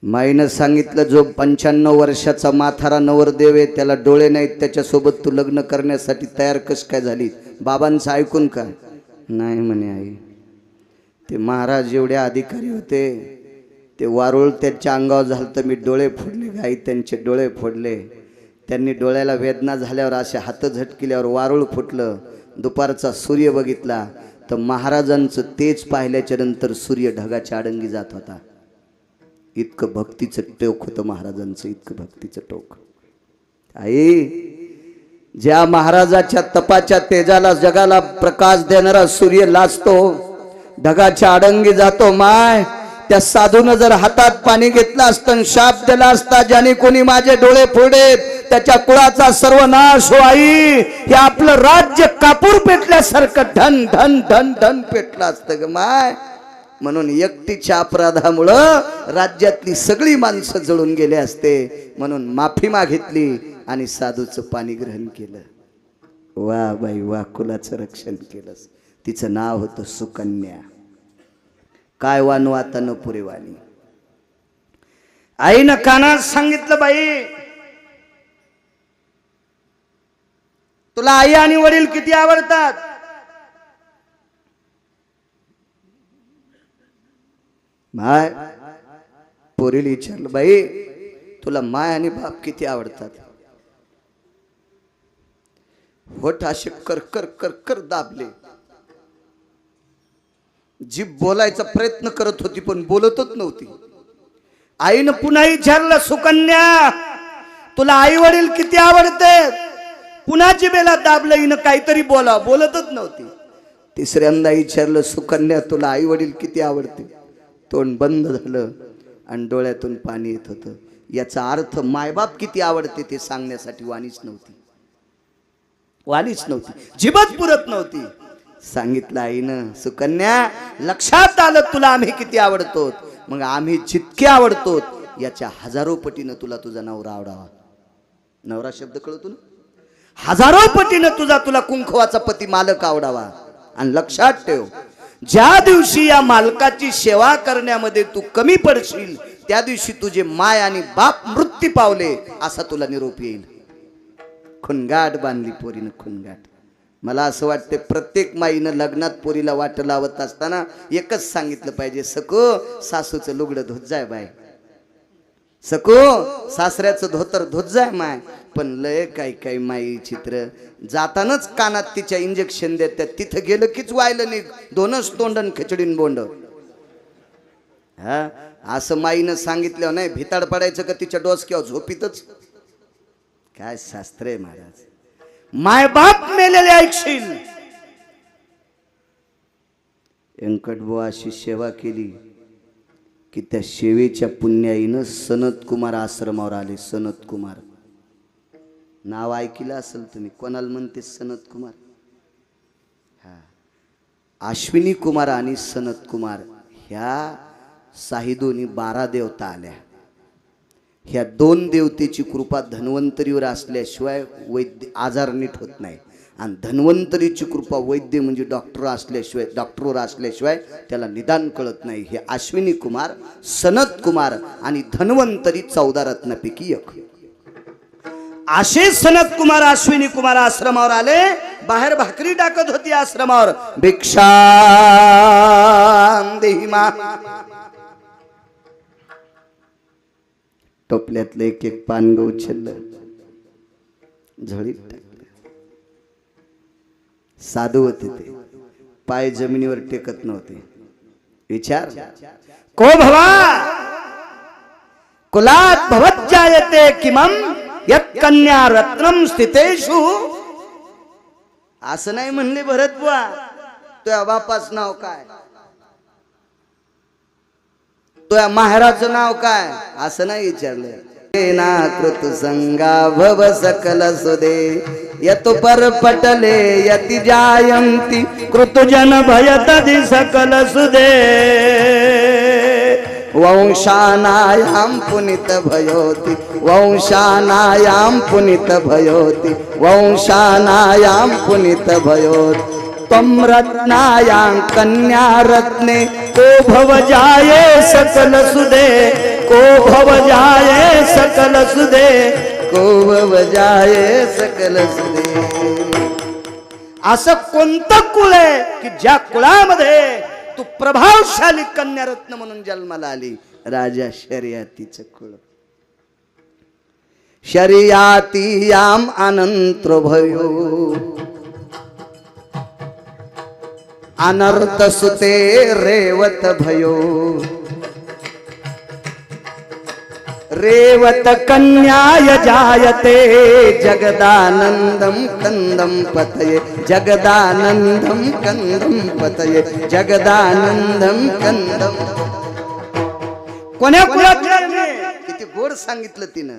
माईनं सांगितलं, जो 95 वर्षाचा म्हातारा नवरदेव आहे त्याला डोळे नाहीत, त्याच्यासोबत तू लग्न करण्यासाठी तयार कस काय झाली? बाबांचं ऐकून का? नाही म्हणे आई. ते महाराज एवढे अधिकारी होते, ते वारुळ त्यांच्या अंगावर झालं तर मी डोळे फोडले. गाई त्यांचे डोळे फोडले. त्यांनी डोळ्याला वेदना झाल्यावर असे हात झटकिल्यावर वारुळ फुटलं. दुपारचा सूर्य बघितला तर महाराजांचं तेच पाहिल्याच्या नंतर सूर्य ढगाच्या आडंगी जात होता. इतकं भक्तीचं टोक होतं महाराजांचं, इतकं भक्तीचं टोक. आई, ज्या महाराजाच्या तपाच्या तेजाला जगाला प्रकाश देणारा सूर्य लाजतो, ढगाच्या आडंगी जातो, माय त्या साधूनं जर हातात पाणी घेतलं असतं, शाप दिला असता, ज्याने कोणी माझे डोळे फोडेत त्याच्या कुळाचा सर्वनाश हो. आई, हे आपलं राज्य कापूर पेटल्यासारखं धन धन धन धन पेटलं असतं ग माय. म्हणून एकटीच्या अपराधामुळं राज्यातली सगळी माणसं जळून गेले असते. म्हणून माफी मागितली आणि साधूचं पाणी ग्रहण केलं. वा बाई वा, कुलाचं रक्षण केलंस. तिचं नाव होतं सुकन्या. काय वानू आता न पुरेवाणी. आईनं कानात सांगितलं, बाई तुला आई आणि वडील किती आवडतात? माय पोरीला विचारलं, बाई तुला माय आणि बाप किती आवडतात? होठ असे कर कर कर कर दाबले. जीभ बोलायचा प्रयत्न करत होती पण बोलतच नव्हती. आईनं पुन्हा विचारलं, सुकन्या तुला आई वडील किती आवडते? पुन्हा जिभेला दाबलं. हिनं काहीतरी बोला, बोलतच नव्हती. तिसऱ्यांदा विचारलं, सुकन्या तुला आई वडील किती आवडते? तोंड बंद झालं आणि डोळ्यातून पाणी येत होतं. याचा अर्थ मायबाप किती आवडते ते सांगण्यासाठी वाणीच नव्हती, वाणीच नव्हती, जिभच पुरत नव्हती. सांगितलं आईनं, सुकन्या लक्षात आलं तुला आम्ही किती आवडतो. मग आम्ही जितके आवडतो याच्या हजारो पटीनं तुला तुझा नवरा आवडावा. नवरा शब्द कळतो ना? हजारो पटीनं तुला कुंकवाचा पती मालक आवडावा. आणि लक्षात ठेव, ज्या दिवशी या मालकाची सेवा करण्यामध्ये तू कमी पडशील त्या दिवशी तुझे माय आणि बाप मृत्यू पावले असा तुला निरोप येईल. खुनगाट बांधली पोरीनं, खुनगाट. मला असं वाटतं प्रत्येक माईनं लग्नात पोरीला वाट लावत असताना एकच सांगितलं पाहिजे, सको सासूचं लुगडं धुत जाय बाय, सको सासऱ्याचं धोतर धुत जाय माय. पण लय काही माई चित्र जातानाच कानात तिच्या इंजेक्शन देतात, तिथं गेलं कीच व्हायलं नाही, दोनच तोंडन खिचडीन बोंड. हा असं माईनं सांगितलं नाही, भिताड पडायचं का तिच्या डोसक्यावर झोपीतच. काय शास्त्र आहे महाराज. मायबाप मेलेले ऐकशील. व्यंकटबुवा अशी सेवा केली की त्या सेवेच्या पुण्याईनं सनत कुमार आश्रमावर आले. सनत कुमार नाव ऐकलं असेल तुम्ही. कोणाला म्हणते सनत कुमार? हा, अश्विनी कुमार आणि सनत कुमार ह्या साहिदोनी 12 देवता आल्या. ह्या 2 देवतेची कृपा धन्वंतरीवर असल्याशिवाय वैद्य आजार नीट होत नाही. आणि धन्वंतरीची कृपा वैद्य म्हणजे डॉक्टरवर असल्याशिवाय त्याला निदान कळत नाही. हे अश्विनी कुमार, सनत कुमार आणि धन्वंतरी 14 रत्नापैकी एक. असे सनत कुमार अश्विनी कुमार आश्रमावर आले. बाहेर भाकरी टाकत होती आश्रमावर. भिक्षा देही मा. टोपल्यातलं एक एक पानग उचललं, झळीत टाकलं. साधू होते ते, पाय जमिनीवर टेकत नव्हते. विचार, को भवा कुलात भवज्जायते किमम यत् कन्या रत्नम स्थितेषु. असं नाही म्हणले भरत बुवा, तुझ्या बापाच नाव काय? तो माहेराचं नाव काय असं नाही विचारलं. ना कृत संगा भव सकल सुदे यत पर पटले यति जायंती कृतजन भयतदि सकल सुदे वंशानायाम पुनित भयोति वंशानायाम पुनित भयोति वंशानायाम पुनित भयोति तम रत्नायां कन्या रत्ने को भव जाये सकल सुदे को भव जाये सकल सुदे को भव जाये सकल सुदे. असं कोणतं कुळ आहे की ज्या कुळामध्ये तू प्रभावशाली कन्यारत्न म्हणून जन्माला आली? राजा शर्यतीचं कुळ. शर्यातीयाम अनंत भयो अनर्थ सुते रेवत भयो रेवत कन्याय जायते जगदानंदम कंदम पतये जगदानंदम कंदम पतये जगदानंदम कंदम. कोण्या कुळातल्या किती गोड सांगितलं तिनं.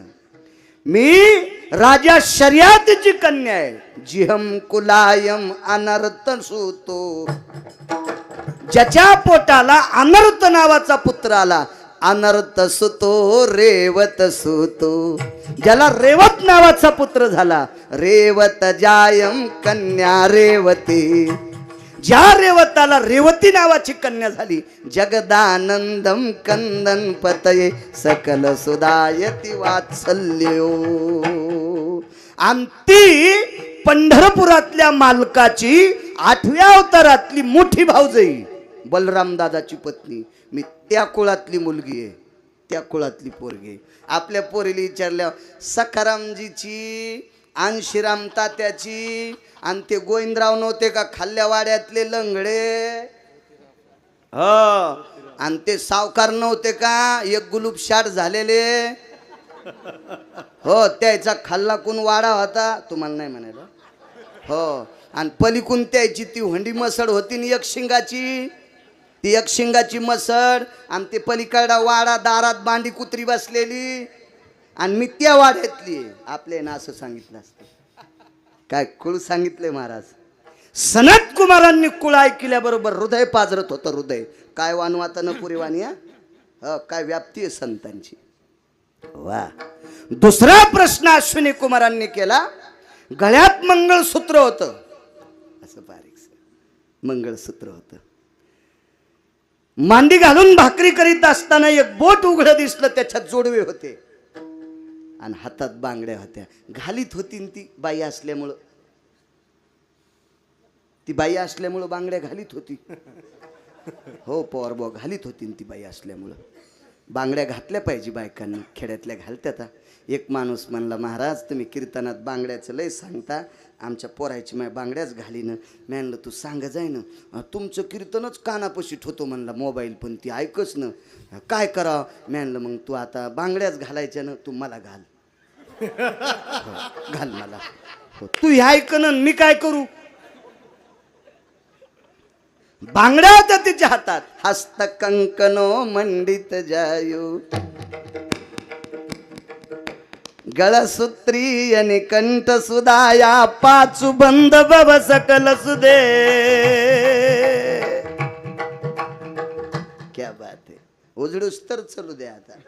मी राजा शर्यतीची कन्या आहे. जिहम कुलायम अनर्थ सुतो, ज्याच्या पोटाला अनर्थ नावाचा पुत्र आला. अनर्थ सुतो रेवत सुतो, ज्याला रेवत नावाचा पुत्र झाला. रेवत जायम कन्या रेवती, ज्या रेवताला रेवती नावाची कन्या झाली. जगदानंदम कंदन पतये सकल सुदायती वात्सल्यो. आणि ती पंढरपुरातल्या मालकाची 8व्या अवतारातली मोठी भाऊजाई बलराम दादाची पत्नी. मी त्या कुळातली मुलगी आहे, त्या कुळातली पोरगी. आपल्या पोरीला विचारल्या सखारामजीची आणि श्रीराम तात्याची आणि ते गोविंदराव नव्हते का खाल्ल्या वाड्यातले लंगडे, हो, आणि ते सावकार नव्हते का एक गुलूब शाट झालेले, हो, त्याचा खाल्ला कोण वाडा होता तुम्हाला नाही म्हणायला, हो, आणि पलीकून त्याची ती हंडी मसड होती ना एक शिंगाची, ती एक शिंगाची मसड, आणि ते पलीकडा वाडा दारात बांडी कुत्री बसलेली, आणि मी त्या वाड्यातली आहे. आपले ना असं सांगितलं असतं. काय कुळ सांगितले महाराज. सनत कुमारांनी कुळ ऐकल्याबरोबर हृदय पाजरत होतं. हृदय काय वानवाता न पुरी वाणी, काय व्याप्ती आहे संतांची. वा. दुसरा प्रश्न अश्विनी कुमारांनी केला. गळ्यात मंगळसूत्र होतं, असं बारीक मंगळसूत्र होतं. मांडी घालून भाकरी करीत असताना एक बोट उघडं दिसलं, त्याच्यात जोडवे होते आणि हातात बांगड्या होत्या. घालीत होती ती बाई असल्यामुळं, ती बाई असल्यामुळं बांगड्या घालीत होती. हो पवार भाऊ, घालीत होती ती बाई असल्यामुळं. बांगड्या घातल्या पाहिजे बायकांनी, खेड्यातल्या घालत्यात. एक माणूस म्हणला महाराज तुम्ही कीर्तनात बांगड्याचं लय सांगता, आमच्या पोरायची माय बांगड्याच घालीनं. मी म्हणलं तू सांग जाय ना, तुमचं कीर्तनच कानापाशी ठेवतो म्हणला मोबाईल, पण ती ऐकच ना, काय करावं. मी म्हणलं मग तू आता बांगड्याच घालायच्या ना, तू मला घाल. हो, घाल मला. हो, तू हे ऐक ना, मी काय करू. बांगड्या होत्या तिच्या हातात. हस्त कंकनो मंडित जायो गळसूत्री आणि कंठ सुदाया पाचू बंद बब सकल सुदे. क्या बात आहे. उजडूस तर चलू द्या आता.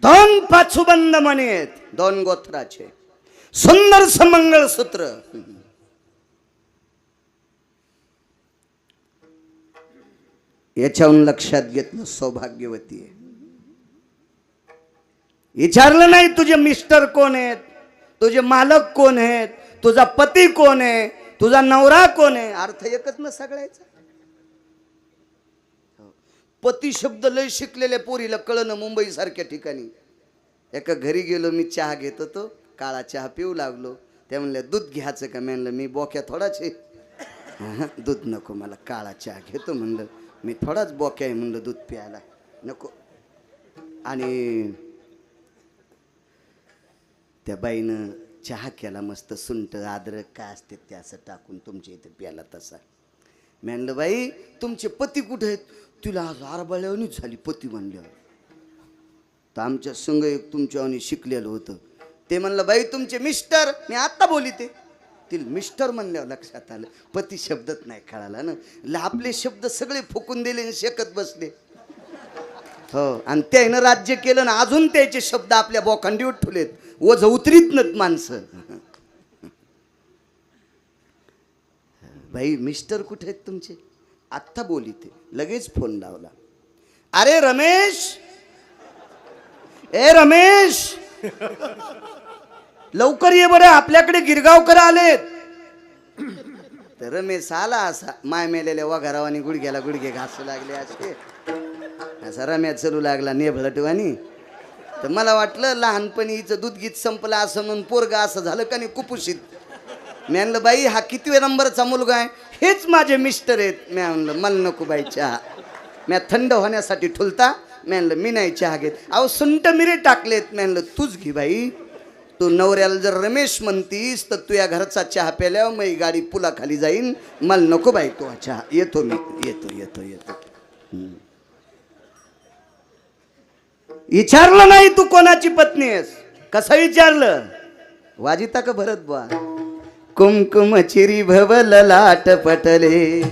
दोन पाचूबंद मणी आहेत, दोन गोत्राचे, सुंदर मंगळसूत्र. याच्याहून लक्षात घेतलं सौभाग्यवती आहे. विचारलं नाही तुझे मिस्टर कोण आहेत, तुझे मालक कोण आहेत, तुझा पती कोण आहे, तुझा नवरा कोण आहे. अर्थ एकच ना सगळ्याचा. पती शब्द लय शिकलेल्या पोरीला कळणं मुंबई सारख्या ठिकाणी. एका घरी गेलो, मी चहा घेत होतो, काळा चहा पिऊ लागलो. त्या म्हणल्या दूध घ्यायचं का. म्हणलं मी बोक्या थोडाच आहे, दूध नको मला, काळा चहा घेतो म्हणलं. मी थोडाच बोक्या आहे म्हणलं, दूध प्यायला नको. आणि त्या बाईनं चहा केला मस्त, सुंठ अद्रक काय असते ते असं टाकून तुमच्या इथे प्याला तसा. म्हणलं बाई तुमचे पती कुठे आहेत? तिला आज आरबाळ्यावणीच झाली पती म्हणल्यावर. तर आमच्या संघ एक तुमच्यावानी शिकलेलं होतं. ते म्हणलं बाई तुमचे मिस्टर, मी आत्ता बोलिते. तिला मिस्टर म्हणल्यावर लक्षात आलं पती शब्दच नाही कळाला ना. आपले शब्द सगळे फुकून दिले आणि शेकत बसले. हो, आणि त्यानं राज्य केलं ना, अजून त्याचे शब्द आपल्या बोखांडी उठवलेत. ओझ उतरीत नाहीत माणसं. बाई मिस्टर कुठे आहेत तुमचे? आत्ता बोलिते. लगेच फोन लावला. अरे रमेश, ए रमेश, लवकर ये बरं, आपल्याकडे गिरगावकर आलेत. तर रमेश आला असा माय मेलेल्या वघारावानी गुडघ्याला गुडघे घासू लागले असे. असा रम्या चलू लागला नेभळटवानी. तर मला वाटलं लहानपणी हिचं दूध गीत संपलं असं म्हणून पोरगा असं झालं का नाही कुपोषित. मी म्हणलं बाई हा कितव्या नंबरचा मुलगा आहे? हेच माझे मिस्टर आहेत. मी म्हणलं मला नको बाई चहा. मी थंड होण्यासाठी ठुलता. मी म्हणलं मी नाही चहा घेत. अहो सुंट मिरे टाकलेत. मी म्हणलं तूच घे बाई. तू नवऱ्याला जर रमेश म्हणतीस तर तू या घरचा चहा प्याल्यावर मग गाडी पुलाखाली जाईन. मला नको बाई तो चहा. येतो मी, येतो येतो येतो. विचारलं नाही तू कोणाची पत्नी आहेस? कसं विचारलं? वाजिता का भरत बुवा? कुमकुम चिरी भवल लाट पटले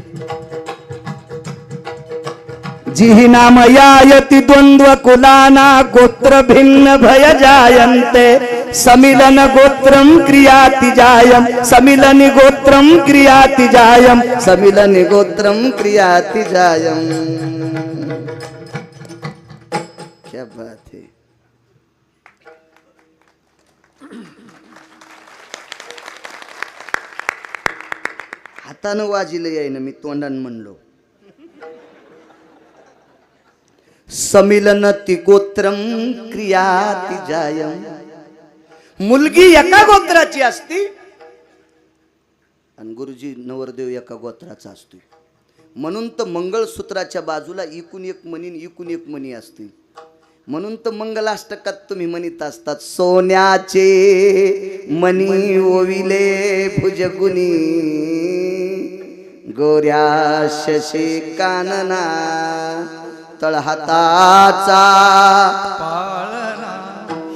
जी नाम यायति द्वंद्व कुलाना गोत्र भिन्न भय जायन्ते समिलन गोत्रम क्रियाति जायम समिलन गोत्रम क्रियाति जायम समिलन गोत्रम क्रियाति जायम. क्या बात है. हातानं वाजिलं यायनं, मी तोंडानं म्हणलो. समिलनति गोत्रम क्रियाति जायम. मुलगी एका गोत्राची असती आणि गुरुजी नवरदेव एका गोत्राचा असतो. म्हणून तर मंगळसूत्राच्या बाजूला इकून एक मणी इकून एक मणी असते. म्हणून तर मंगलाष्टकात तुम्ही म्हणत असतात सोन्याचे मणी ओविले भुजगुनी गोऱ्या शशी कानना तळहाताचा.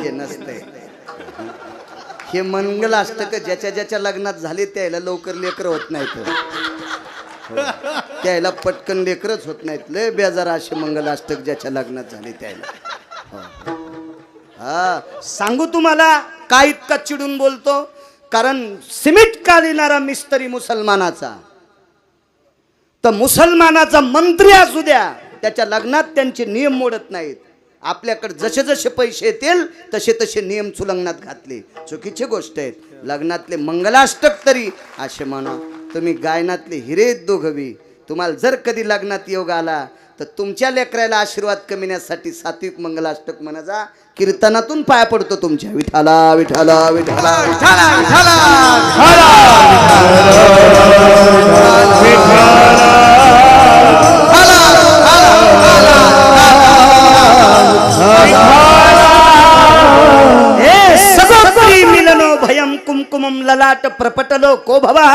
हे नसते. हे मंगलाष्टक ज्याच्या ज्याच्या लग्नात झाले त्याला लवकर लेकर होत नाहीत. त्याला पटकन लेकरच होत नाहीत. लय बेजार असे मंगलाष्टक ज्याच्या लग्नात झाले त्याला. हा सांगू तुम्हाला काय इतका चिडून बोलतो? कारण सिमेंट कालिणारा मिस्त्री मुसलमानाचा, तर मुसलमानाचा मंत्री असू द्या, त्याच्या लग्नात त्यांचे नियम मोडत नाहीत. आपल्याकडे जसे जसे पैसे येतील तसे तसे नियम सुलंगनात घातले. चुकीची गोष्ट आहे. लग्नातले मंगलाष्टक तरी असे म्हणा. तुम्ही गायनातले हिरे दोघवी. तुम्हाला जर कधी लग्नात योग आला तर तुमच्या लेकराला आशीर्वाद कमिण्यासाठी सात्विक मंगलाष्टक म्हणायचा. कीर्तनातून पाया पडतो तुमच्या. विठाला विठाला विठाला विठाला हे सगोपरी मिलनो भयम कुमकुमम ललाट प्रपटलो को भवा.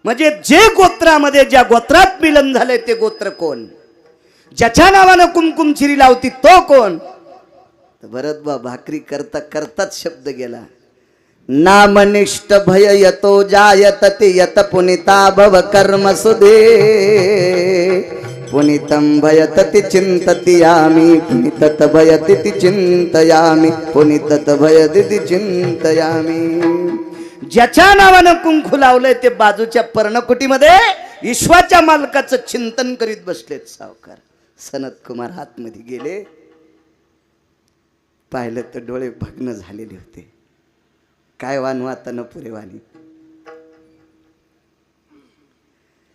म्हणजे जे गोत्रामध्ये ज्या गोत्रात मिलन झाले ते गोत्र कोण? ज्याच्या नावानं कुमकुम चिरी लावती तो कोण? भरत बा भाकरी करता करताच शब्द गेला. नामनिष्ठ भय यतो जायत ते यत पुनिता भव कर्म सुदे पुनितं भयतति चिंतयामि पुनितत भयति चिंतयामि पुनितत भयति चिंतयामि. ज्याच्या नावानं कुंकू लावलंय ते बाजूच्या पर्णकुटीमध्ये विश्वाच्या मालकाचं चिंतन करीत बसलेत सावकार. सनत कुमार आतमध्ये गेले. पाहिलं तर डोळे भग्न झालेले होते. काय वानू आता न पुरे वाणी.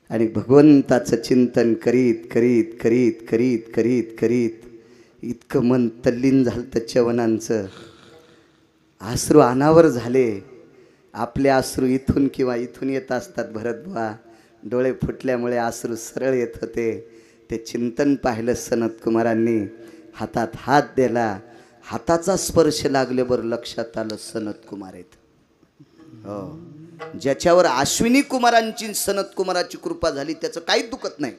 आणि भगवंताचं चिंतन करीत करीत करीत करीत करीत करीत इतकं मन तल्लीन झालं तर चवनांचं. अश्रू अनावर झाले. आपले अश्रू इथून किंवा इथून येत असतात भरतबुवा. डोळे फुटल्यामुळे अश्रू सरळ येत होते. ते चिंतन पाहिलं सनत कुमारांनी. हातात हात दिला. हाताचा स्पर्श लागल्यावर लक्षात आलं सनत कुमार आहेत. हो ज्याच्यावर अश्विनी कुमारांची सनत कुमाराची कृपा झाली त्याचं काहीच दुखत नाही.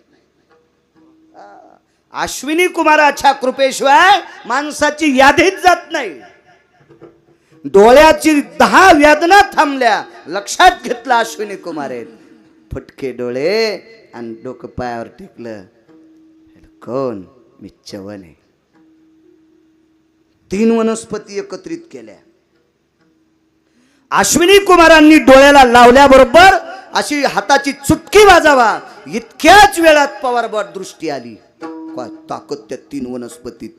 अश्विनी कुमाराच्या कृपेशिवाय माणसाची यादीच जात नाही. डोळ्याची 10 वेदना थांबल्या, लक्षात घेतलं अश्विनी कुमार आहेत. फटके डोळे आणि डोकं पायावर टेकलं. कोण? मी च्यवन आहे. 3 वनस्पती एकत्रित केल्या. अश्विनी कुमारांनी डोळ्याला लावल्याबरोबर अशी हाताची चुटकी वाजावा इतक्याच वेळात पवारबॉट दृष्टी आली. काय ताकद त्या 3 वनस्पतीत.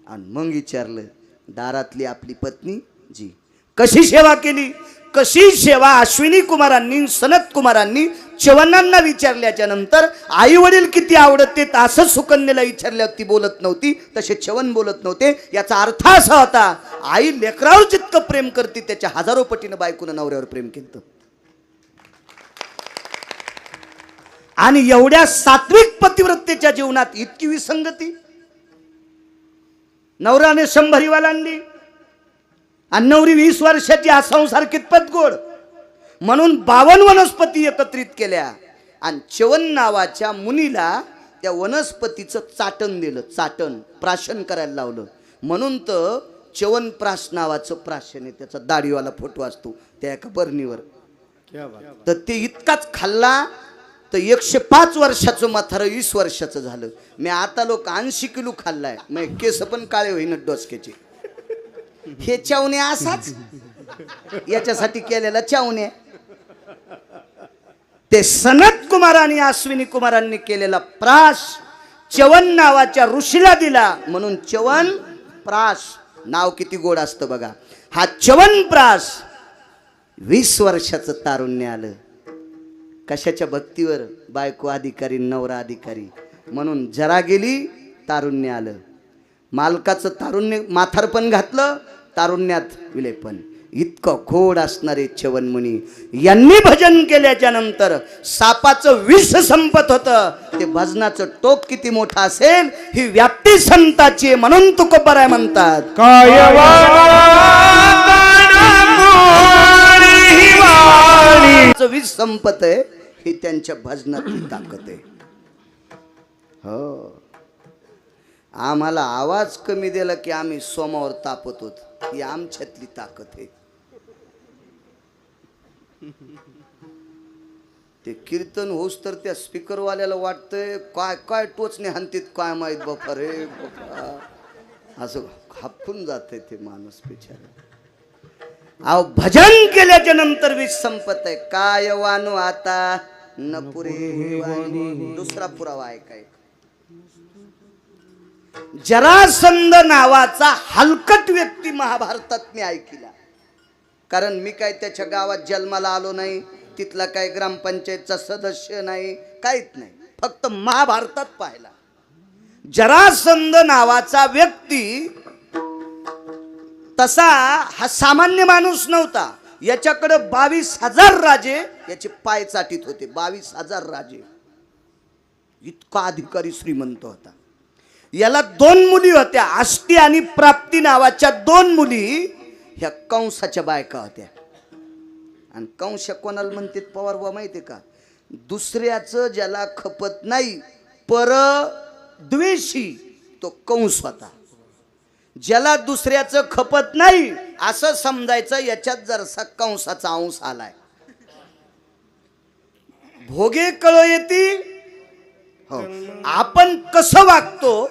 आणि मग विचारलं, दारातली आपली पत्नी जी कशी सेवा केली, कशी सेवा अश्विनी कुमारांनी सनत कुमारांनी च्यवनांना विचारल्याच्या नंतर आई वडील किती आवडते असं सुकन्याला विचारल्यावर ती बोलत नव्हती, तसे च्यवन बोलत नव्हते. याचा अर्थ असा होता, आई लेकरावर जितकं प्रेम करते त्याच्या 1000 पटीनं बायकोनं नवऱ्यावर प्रेम केलं. आणि एवढ्या सात्विक पतिव्रतेच्या जीवनात इतकी विसंगती. नवराने 100 वालांनी आणि नवरी 20 वर्षाची. हा संसार कितपत गोड. म्हणून 52 वनस्पती एकत्रित केल्या आणि च्यवन नावाच्या मुनीला त्या वनस्पतीचं चाटण दिलं. चाटण प्राशन करायला लावलं. म्हणून तर च्यवन प्राश नावाचं प्राशन आहे. त्याचा दाढीवाला फोटो असतो त्या एका बरणीवर. तर ते इतकाच खाल्ला तर 105 वर्षाचं म्हातारं 20 वर्षाचं झालं. मी आता लोक 80 किलो खाल्लाय. मग केस पण काळे होईन डोसक्याचे. हे चावणे असाच याच्यासाठी केलेला चावणे. ते सनत कुमार आणि अश्विनी कुमारांनी केलेला प्राश च्यवन नावाच्या ऋषीला दिला. म्हणून च्यवन प्राश नाव किती गोड असतं बघा. हा च्यवन प्राश 20 वर्षाचं तारुण्य आलं. कशाच्या भक्तीवर? बायको अधिकारी, नवरा अधिकारी. म्हणून जरा गेली, तारुण्य आलं. मालकाचं तारुण्य म्हातारपण घातलं, तारुण्यात विलेपण. इतकं गोड असणारे च्यवन मुनी यांनी भजन केल्याच्या नंतर सापाचं विष संपत होतं. ते भजनाचं टोक किती मोठं असेल ही व्याप्ती संताची. म्हणून तुकोबाराय म्हणतात, विष संपत आहे ही त्यांच्या भजनातली ताकद आहे. हो, आम्हाला आवाज कमी दिला की आम्ही सोमावर तापत होत. ही आमच्यातली ताकद आहे. ते कीर्तन होस तर त्या स्पीकरवाल्याला वाटतंय काय काय टोचणे हानतीत काय माहीत बापा रे बापा. असं हापून जाते ते माणूस बिचारा. अहो भजन केल्याच्या नंतर वीज संपत आहे. काय वानू आता न पुरे वाणी. दुसरा पुरावा आहे काय? जरासंध नावाचा हलकट व्यक्ती महाभारतात मी ऐकला. कारण मी काय त्याच्या गावात जन्माला आलो नाही, तिथला काय ग्रामपंचायतचा सदस्य नाही, काहीच नाही. फक्त महाभारतात पाहिला. जरासंध नावाचा व्यक्ती तसा हा सामान्य माणूस नव्हता. याच्याकडे 22,000 राजे याचे पाय चाटीत होते. 22,000 राजे. इतका अधिकारी श्रीमंत होता. याला 2 मुली होत्या. आष्टी आणि प्राप्ती नावाच्या 2 मुली ह्या कंसाच्या बायका होत्या. आणि कंस कोणाला म्हणते पवार बा माहिती का? दुसऱ्याचं ज्याला खपत नाही पर द्वेषी तो कंस होता. ज्याला दुसऱ्याचं खपत नाही असं समजायचं याच्यात जरसा कंसाचा अंश आलाय. भोगे कळ येती. हो, आपण कसं वागतो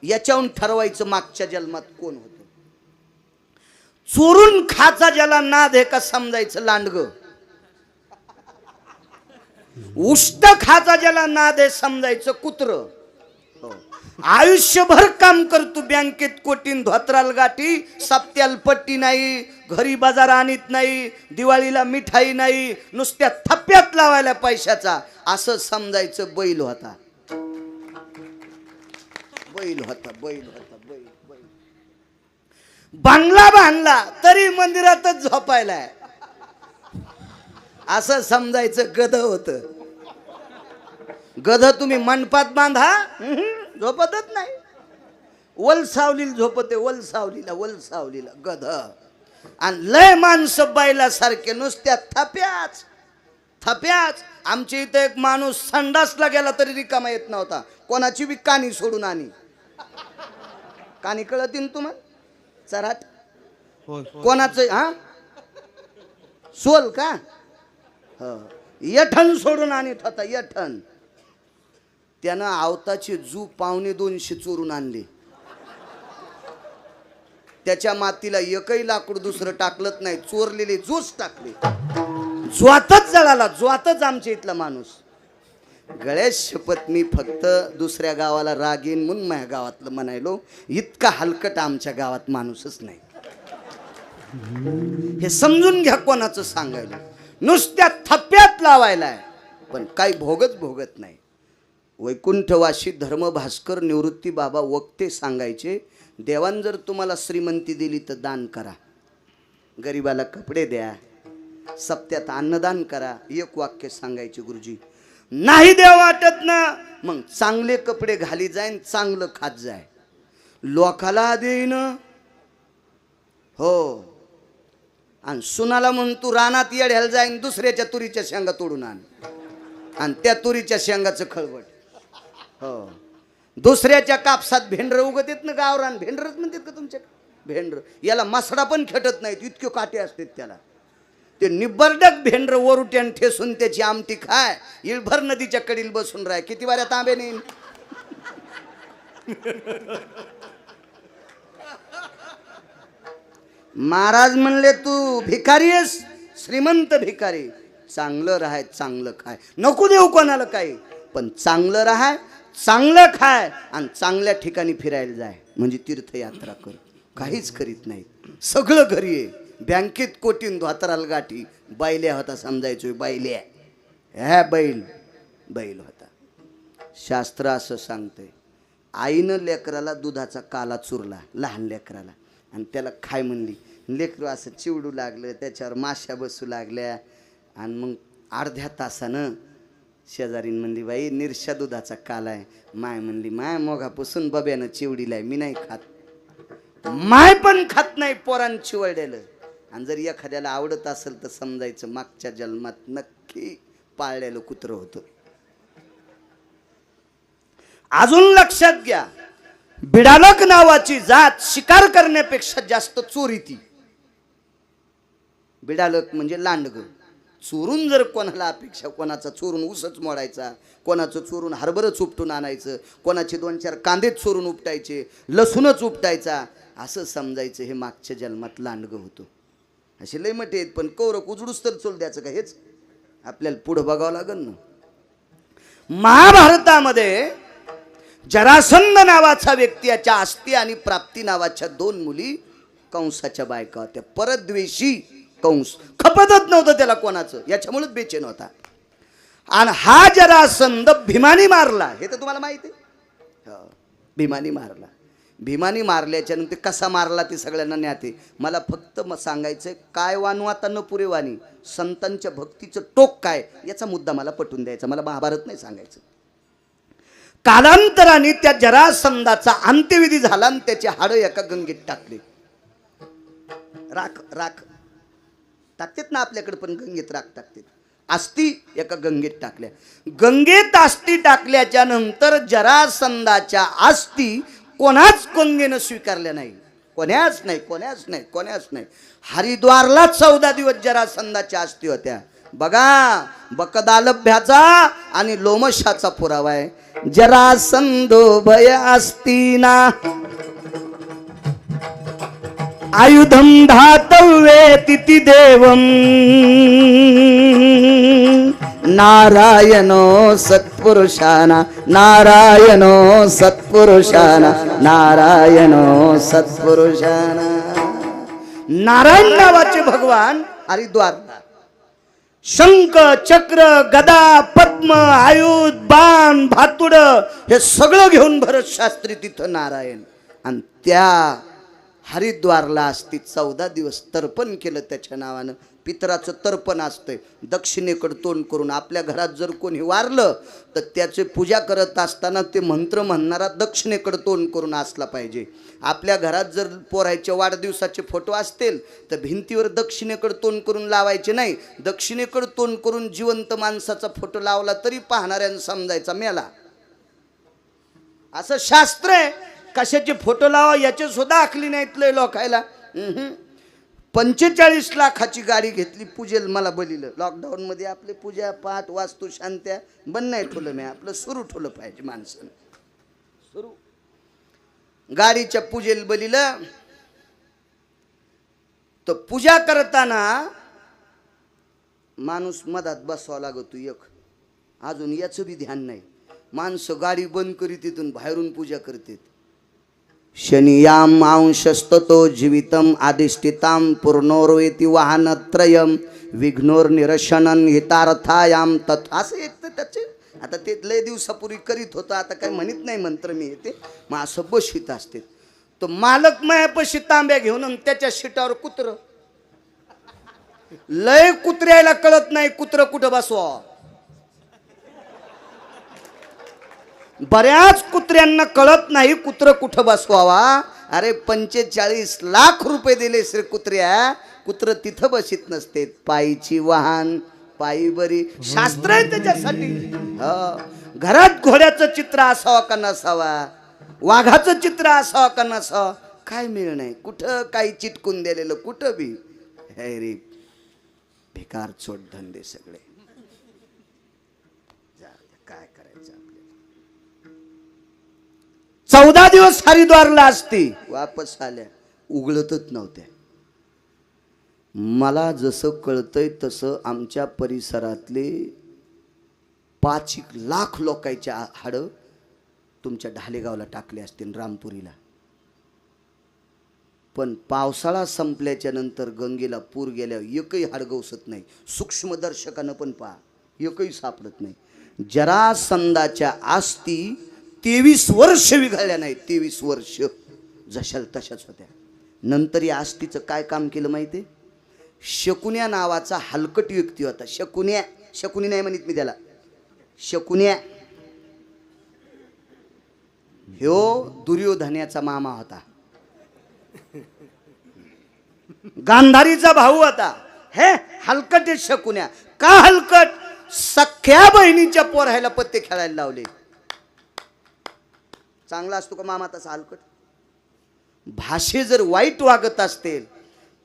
याच्याहून ठरवायचं मागच्या जन्मात कोण होतं. चोरून खाचा ज्याला नाद आहे का समजायचं लांडग. उष्ट खाचा ज्याला नाद आहे समजायचं कुत्र. हो, आयुष्यभर काम करतो बँकेत कोटीन धोत्राल गाठी, सप्त्याल पट्टी नाही, घरी बाजार आणत नाही, दिवाळीला मिठाई नाही, नुसत्या थप्प्यात लावायला पैशाचा असं समजायचं बैल होता. बैल होता, बैल होता, बैल बैल. बांगला बांधला तरी मंदिरातच झोपायलाय असं समजायचं गध होत. गध तुम्ही मंडपात बांधा झोपतच नाही. वल सावलीला झोपते, वल सावलीला, वल सावलीला गध. आणि लय माणसं बैलासारखे नुसत्या थप्याच थप्याच. आमच्या इथं एक माणूस संडासला गेला तरी रिकामा येत नव्हता. कोणाची बी कानी सोडून आणि कानी कळतील तुम्हाला चराट कोणाचं हा सोल का यठण सोडून आणत होता यठण. त्यानं आवताची जू 250 चोरून आणली. त्याच्या मातीला एकही लाकूड दुसरं टाकलंच नाही, चोरलेले जूच टाकले. ज्वातच जळाला, ज्वातच आमच्या इथला माणूस. गळ्यात शपथ मी फक्त दुसऱ्या गावाला राग येईन म्हणून माझ्या गावातलं म्हणायलो, इतका हलकट आमच्या गावात माणूसच नाही. हे समजून घ्या कोणाचं सांगायला. नुसत्या थप्प्यात लावायलाय पण काही भोगत नाही. वैकुंठवासी धर्मभास्कर निवृत्ती बाबा वक्ते सांगायचे, देवान जर तुम्हाला श्रीमंती दिली तर दान करा, गरीबाला कपडे द्या, सप्त्यात अन्नदान करा. एक वाक्य सांगायचे गुरुजी. नाही देव वाटत ना मग चांगले कपडे घाली जाईन, चांगलं खात जाय, लोकाला देईन. हो आणि सुनाला म्हणून तू रानात येड्याला जाईन, दुसऱ्याच्या तुरीच्या शेंगा तोडून आण आणि त्या तुरीच्या शेंगाचं खळबट. हो दुसऱ्याच्या कापसात भेंडर उगत येत ना, गावरान भेंडरच म्हणतात का तुमच्या भेंडर. याला मसडा पण खेटत नाहीत, इतके काटे असतात त्याला. ते निबर्डक भेंडर वरुट्यान ठेसून त्याची आमटी खाय, इळभर नदीच्या कडील बसून राय, किती वाऱ्या तांबे नेईन. महाराज म्हणले तू भिकारी आहेस, श्रीमंत भिकारी. चांगलं राहाय, चांगलं खाय, नको देऊ कोणाला काही, पण चांगलं राहाय, चांगलं खाय आणि चांगल्या ठिकाणी फिरायला जाय. म्हणजे तीर्थयात्रा कर. काहीच करीत नाही, सगळं घरी आहे. बँकेत कोटीन धोतराला गाठी, बैल्या होता समजायचो, बैल्या ह्या बैल होता. शास्त्र असं सांगतंय, आईनं लेकराला दुधाचा काला चुरला लहान लेकराला आणि त्याला खाय म्हणली. लेकरू असं चिवडू लागलं, त्याच्यावर माश्या बसू लागल्या. आणि मग अर्ध्या तासानं शेजारीन म्हणली, बाई निरशा दुधाचा काला आहे. माय म्हणली, माय मोघापासून बब्यानं चिवडीलाय, मी नाही खात. माय पण खात नाही पोरान चिवडलेलं. आणि जर एखाद्याला आवडत असेल तर समजायचं मागच्या जन्मात नक्की पाळलेलं कुत्रं होतं. अजून लक्षात घ्या, बिडालक नावाची जात शिकार करण्यापेक्षा जास्त चोरी ती. बिडालक म्हणजे लांडग. चोरून जर कोणाला अपेक्षा, कोणाचा चोरून ऊसच मोडायचा, कोणाचं चोरून हरभरच उपटून आणायचं, कोणाचे 2-4 कांदेच चोरून उपटायचे, लसूणच उपटायचा, असं समजायचं हे मागच्या जन्मात लांडग होतो. असे लय मटे आहेत, पण कौरक उजडूस तर चोल द्यायचं का, हेच आपल्याला पुढं बघावं लागेल ना. महाभारतामध्ये जरासंध नावाचा व्यक्ती, याच्या आस्ती आणि प्राप्ती नावाच्या 2 मुली कंसाच्या बायका होत्या. परद्वेषी कंस, खपतच नव्हतं त्याला कोणाचं, याच्यामुळेच बेचैन होता. आणि हा जरासंध भीमानी मारला, हे तर तुम्हाला माहिती आहे. भीमानी मारला. भीमानी मारल्याच्या नंतर कसा मारला ते सगळ्यांना ज्ञाते. मला फक्त सांगायचंय, काय वानू आता न पुरे वाणी, संतांच्या भक्तीचं टोक काय, याचा मुद्दा मला पटवून द्यायचा. मला महाभारत नाही सांगायचं. कालांतराने त्या जरासंधाचा अंत्यविधी झाला आणि त्याचे हाडं एका गंगेत टाकले. राख टाकतात ना आपल्याकडे, पण गंगेत राख टाकतात. आस्ती एका गंगेत टाकल्या. गंगेत आस्ती टाकल्याच्या नंतर जरासंधाच्या आस्ती कोणाच गंगेनं स्वीकारल्या नाही. कोण्याच नाही. हरिद्वारला 14 दिवस जरासंधाच्या आस्ती होत्या. बघा, बकदालभ्याचा आणि लोमशाचा पुरावा आहे. जरासंधो भय अस्तीना आयुधम धातव्ये तिथि देवम नारायणो सत्पुरुषाना नारायणो सत्पुरुषाना नारायणो सत्पुरुषाना. नारायण नावाचे भगवान हरिद्वारला शंख, चक्र, गदा, पद्म, आयुध, बाण, भातुड हे सगळं घेऊन भरत शास्त्री तिथं नारायण. आणि त्या हरिद्वारला असती 14 दिवस तर्पण केलं त्याच्या नावानं. पितराचं तर्पण असतंय, दक्षिणेकडे तोंड करून. आपल्या घरात जर कोणी वारलं तर त्याचे पूजा करत असताना ते मंत्र म्हणणारा दक्षिणेकडे तोंड करून असला पाहिजे. आपल्या घरात जर पोरायच्या वाढदिवसाचे फोटो असतील तर भिंतीवर दक्षिणेकडे तोंड करून लावायचे नाही. दक्षिणेकडे तोंड करून जिवंत माणसाचा फोटो लावला तरी पाहणाऱ्यानं समजायचा मेला. असं शास्त्र आहे. कशाचे फोटो लावा याचे सुद्धा आखली नाहीत लय लोकायला. 45 लाखाची गाडी घेतली पूजेल मला बलिलं. लॉकडाऊनमध्ये आपले पूजा पाठ वास्तू शांत्या बंद नाही ठेवलं मी, आपलं सुरू ठेवलं पाहिजे माणसानं. सुरू गाडीच्या पूजेल बलिलं. तर पूजा करताना माणूस मधात बसवा लागतो एक. अजून याचं बी ध्यान नाही. माणसं गाडी बंद करीत तिथून बाहेरून पूजा करतात. शनियाम अंशस्ततो जीवितम अधिष्ठिताम पूर्णोर्वेति वाहनत्रयम विघ्नोर निरशनन हितार्थायाम तत्. असं एक तर त्याचे आता ते लय दिवसापूर्वी करीत होतं, आता काय म्हणत नाही मंत्र मी येते मग असं बशीत असते. तो मालक मायापाशी तांब्या घेऊन आणि त्याच्या शिटावर कुत्र. लय कुत्र्याला कळत नाही कुत्र कुठं बसवा. बऱ्याच कुत्र्यांना कळत नाही कुत्र कुठं बसवावा. अरे 45 लाख रुपये दिले श्री कुत्र्या, कुत्र तिथं बसित नसते. पायीची वाहन पायी बरी, शास्त्र आहे त्याच्यासाठी. घरात घोड्याचं चित्र असावं का नसावा, वाघाचं चित्र असावं का नसावं, काय मिळ नाही. कुठं काही चिटकून दिलेलं कुठं बी. हे रे बेकार चोट धंदे सगळे. काय करायचं आपल्याला. 14 दिवस हरिद्वारला असती, वापस आल्या उघडतच नव्हत्या. मला जसं कळतंय तसं आमच्या परिसरातले 5 लाख लोकांच्या हाडं तुमच्या ढालेगावला टाकले असतील, रामपुरीला. पण पावसाळा संपल्याच्या नंतर गंगेला पूर गेल्यावर एकही हाड गवसत नाही. सूक्ष्मदर्शकानं पण पहा, एकही सापडत नाही. जरासंधाच्या आस्ती 23 वर्ष विघळल्या नाही. 23 वर्ष जशाल तशाच होत्या. नंतर या आस्तीचं काय काम केलं माहिती आहे? शकुन्या नावाचा हलकट व्यक्ती होता. शकुनी नाही म्हणत मी त्याला, शकुन्या. ह्यो दुर्योधनाचा मामा होता, गांधारीचा भाऊ होता. हे हलकट आहे शकुन्या. का हलकट? सख्या बहिणीच्या पोरायला पत्ते खेळायला लावले. चांगला असतो का मामा तसा हलकट? भाषे जर वाईट वागत असतील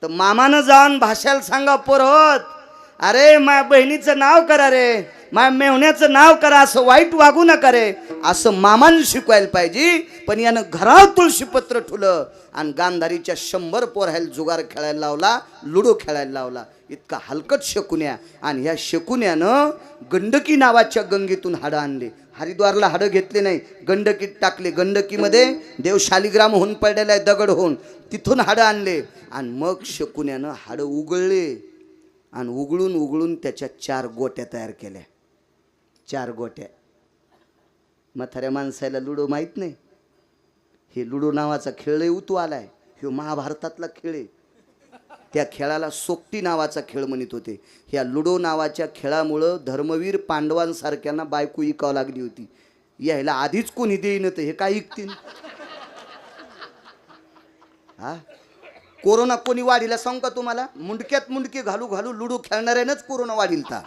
तर मामानं जाऊन भाषाला सांगा, पोरत अरे माझ्या बहिणीचं नाव करा रे, माझ्या मेहुण्याचं नाव करा, असं वाईट वागू नका रे, असं मामानं शिकवायला पाहिजे. पण यानं घरावर तुळशीपत्र ठुलं आणि गांधारीच्या 100 पोरायला जुगार खेळायला लावला, लुडो खेळायला लावला. इतका हलकट शकुन्या. आणि ह्या शकुन्यानं गंडकी नावाच्या गंगेतून हाडं आणले. हरिद्वारला हाडं घेतले नाही, गंडकीत टाकले. गंडकीमध्ये देव शालिग्राम होऊन पडलेला आहे, दगड होऊन, तिथून हाडं आणले. आणि मग शकुन्यानं हाडं उघडले आणि उघडून उघडून त्याच्या 4 गोट्या तयार केल्या. 4 गोट्या. म्हाताऱ्या माणसाला लुडो माहीत नाही. हे लुडो नावाचा खेळ लय उतू आलाय. ह्यो महाभारतातला खेळ आहे. त्या खेळाला सोक्ती नावाचा खेळ म्हणत होते. ह्या लुडो नावाच्या खेळामुळं धर्मवीर पांडवांसारख्यांना बायको इकावं लागली होती. यायला आधीच कोणी देईन तर हे काय ऐकतील. हा, कोरोना कोणी वाढीला सांगू का तुम्हाला? मुंडक्यात मुंडके घालू घालू लुडो खेळणाऱ्यानंच कोरोना वाढीलता.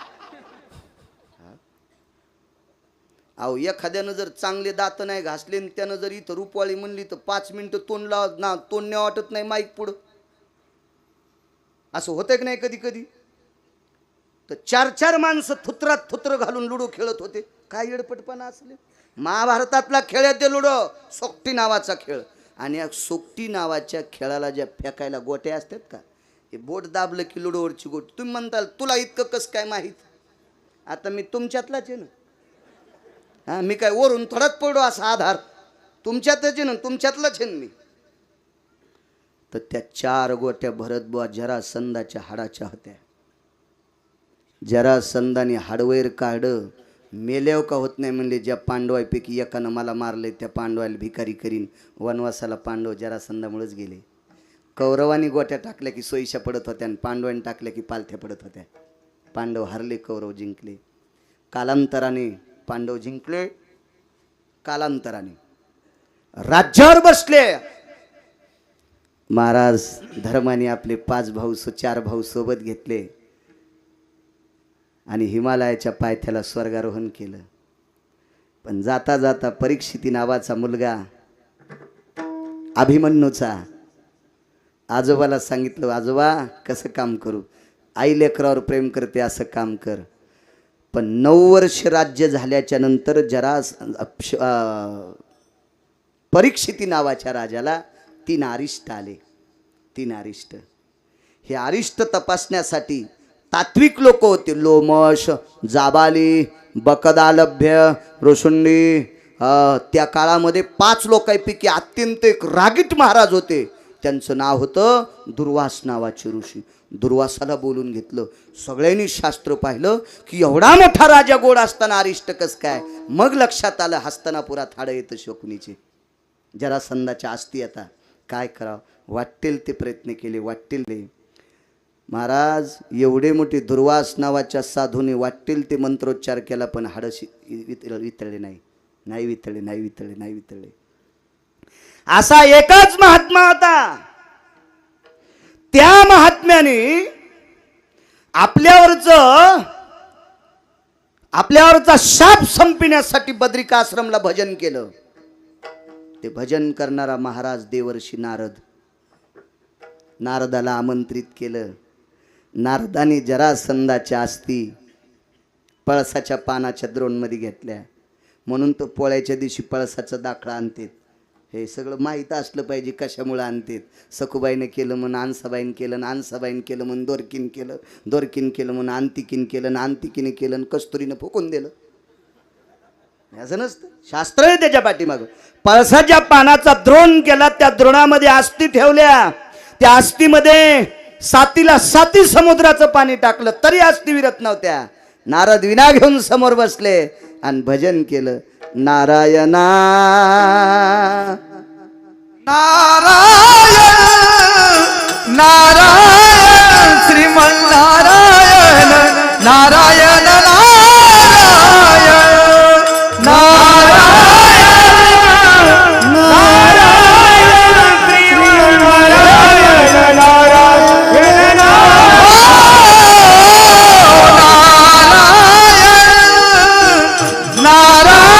अहो, एखाद्यानं जर चांगले दात नाही घासले आणि त्यानं जर इथं रूपवाळी म्हणली तर 5 मिनिटं तोंड लाव ना, तोंड नाही वाटत नाही माईक पुढं. असं होतंय की नाही कधी कधी? तर 4 माणसं थुत्रात थुत्र घालून लुडो खेळत होते. काय येडपटपणा असले. महाभारतातला खेळ आहे ते लुडो, सोक्ती नावाचा खेळ. आणि या सोक्ती नावाच्या खेळाला ज्या फेकायला गोट्या असतात का, हे बोट दाबलं की लुडोवरची गोटी. तुम्ही म्हणताल तुला इतकं कसं काय माहीत? आता मी तुमच्यातलाच आहे ना. हां, मी काय वरून थोडाच पडो असा आधार? तुमच्यातच आहे ना, तुमच्यातलाच आहे मी. तर त्या 4 गोट्या भरत बुवा जरासंधाच्या हाडाच्या होत्या. जरासंधाने हाडवैर काढं. मेल्याव का होत नाही म्हणले. ज्या पांडवांपैकी एकानं मला मारले त्या पांडवाला भिकारी करीन. वनवासाला पांडव जरासंधामुळेच गेले. कौरवानी गोट्या टाकल्या की सोयीशा पडत होत्या आणि पांडवांनी टाकल्या की पालथ्या पडत होत्या. पांडव हरले, कौरव जिंकले. कालांतराने पांडव जिंकले, कालांतराने राज्यावर बसले. महाराज धर्माने आपले 5 भाऊ 4 भाऊ सोबत घेतले आणि हिमालयाच्या पायथ्याला स्वर्गारोहण केलं. पण जाता जाता परीक्षिती नावाचा मुलगा अभिमन्यूचा आजोबाला सांगितलं, आजोबा कसं काम करू, आई लेकरावर प्रेम करते असं काम कर. पण 9 वर्ष राज्य झाल्याच्या नंतर जरा परीक्षिती नावाच्या राजाला 3 अरिष्ट आले. 3 अरिष्ट. हे अरिष्ट तपासण्यासाठी तात्विक लोक होते. लोमश, जाबाली, बकदालभ्य, रोशुंडी. त्या काळामध्ये 5 लोकांपैकी अत्यंत एक रागीट महाराज होते. त्यांचं नाव होतं दुर्वास नावाचे ऋषी. दुर्वासाला बोलून घेतलं. सगळ्यांनी शास्त्र पाहिलं की एवढा मोठा राजा गोड असताना अरिष्ट कस काय. मग लक्षात आलं हस्तिनापुरात हाडं येतं शकुनीचे. जरासंधाच्या अस्थी आता काय करावं, वाटेल ते प्रयत्न केले, वाटेल ते. महाराज एवढे मोठे दुर्वास नावाच्या साधूने वाटेल ते मंत्रोच्चार केला पण हाडं वितळले नाही. नाही वितळले, नाही वितळले, नाही वितळले. असा एकच महात्मा होता. त्या महात्म्याने आपल्यावरचा शाप संपविण्यासाठी बद्रिका आश्रमला भजन केलं. ते भजन करणारा महाराज देवर्षी नारदाला आमंत्रित केलं. नारदाने जरासंधाच्या अस्थी पळसाच्या पानाच्या द्रोणमध्ये घेतल्या. म्हणून तो पोळ्याच्या दिवशी पळसाचा दाखला आणतात. हे सगळं माहीत असलं पाहिजे कशामुळे आणतात. सखुबाईने केलं म्हणून आणसाबाईन केलं, आणसाबाईन केलं म्हणून दोरकीन केलं, दोरकीन केलं म्हणून अंतिकीन केलं, अंतिकीने केलं आणि कस्तुरीनं फुकून दिलं. असं नसतं, शास्त्र आहे त्याच्या पाठीमागं. पळसाच्या पानाचा द्रोण केला, त्या द्रोणामध्ये अस्थी ठेवल्या. त्या अस्थीमध्ये 7 समुद्राचं पाणी टाकलं तरी अस्थी विरत नव्हत्या. नारद विना घेऊन समोर बसले आणि भजन केलं. नारायणा नारायण नारायण श्रीमन्नारायण नारायण नारायण नारायण नारायण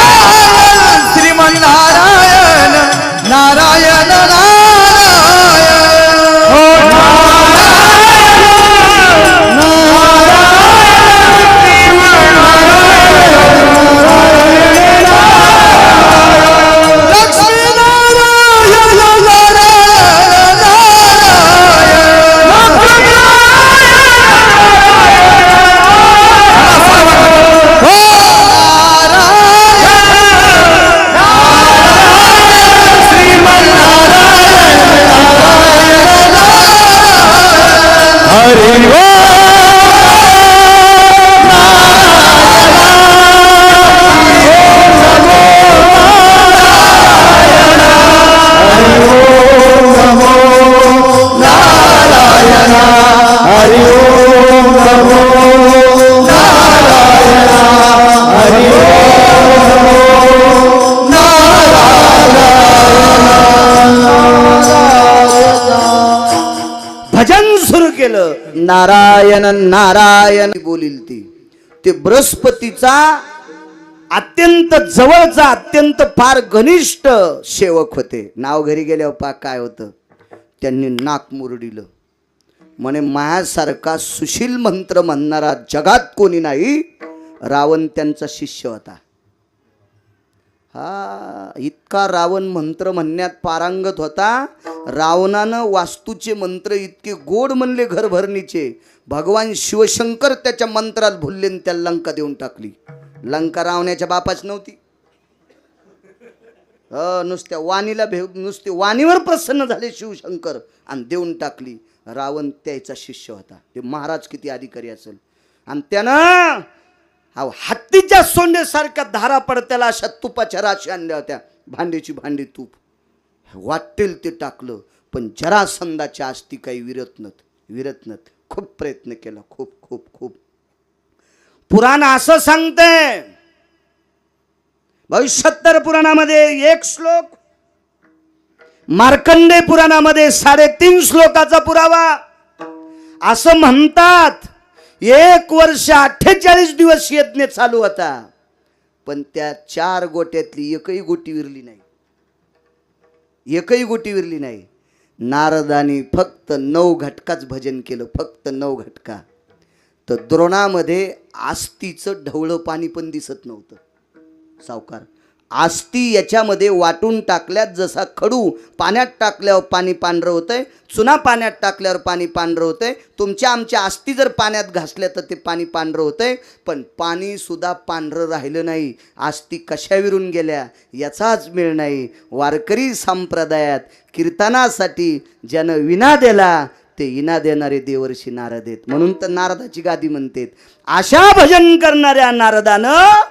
नारायण नारायण बोलील ती. ते बृहस्पतीचा अत्यंत जवळचा, अत्यंत फार घनिष्ठ सेवक होते. नाव घरी गेल्यावर पाक काय होतं, त्यांनी नाक मुरडिलं. म्हणे मायासारखा सुशील मंत्र म्हणणारा जगात कोणी नाही. रावण त्यांचा शिष्य होता. हा इतका रावण मंत्र म्हणण्यात पारंगत होता. रावणानं वास्तूचे मंत्र इतके गोड म्हणले घरभरणीचे. भगवान शिवशंकर त्याच्या मंत्रात भुलले आणि त्याला लंका देऊन टाकली. लंका रावण्याच्या बापाच नव्हती. नुसत्या वाणीला नुसते वाणीवर प्रसन्न झाले शिवशंकर आणि देऊन टाकली. रावण त्याचा शिष्य होता. ते महाराज किती अधिकारी असेल. आणि त्यानं हत्तीच्या सोंडेसारख्या धारा पडत्याला अशा तुपाच्या राशी आणल्या होत्या. भांडीची भांडी तूप वाटेल ते टाकलं. पण जरासंधाच्या अस्थी काही विरत नत. खूप प्रयत्न केला, खूप खूप खूप. पुराण असं सांगते, 72 पुराणामध्ये 1 श्लोक, मार्कंडे पुराणामध्ये 3.5 श्लोकाचा पुरावा. असं म्हणतात 1 वर्ष 48 दिवस यज्ञ चालू होता, पण त्या 4 गोट्यातली एकही गोटी विरली नाही. एकही गोटी विरली नाही. नारदानी फक्त 9 घटकाच भजन केलं, फक्त 9 घटका. तर द्रोणामध्ये आस्तीचं ढवळं पाणी पण दिसत नव्हतं. सावकार, आस्ती याच्यामध्ये वाटून टाकल्यात, जसा खडू पाण्यात टाकल्यावर पाणी पांढरं होतंय, चुना पाण्यात टाकल्यावर पाणी पांढरं होतंय. तुमच्या आमच्या आस्ती जर पाण्यात घासल्या तर ते पाणी पांढरं होतंय, पण पाणी सुद्धा पांढरं राहिलं नाही. आस्ती कशाविरून गेल्या याचाच मेळ नाही. वारकरी संप्रदायात कीर्तनासाठी ज्यानं विना दिला ते इना देणारे देवर्षी नारद आहेत. म्हणून तर नारदाची गादी म्हणतात. अशा भजन करणाऱ्या नारदानं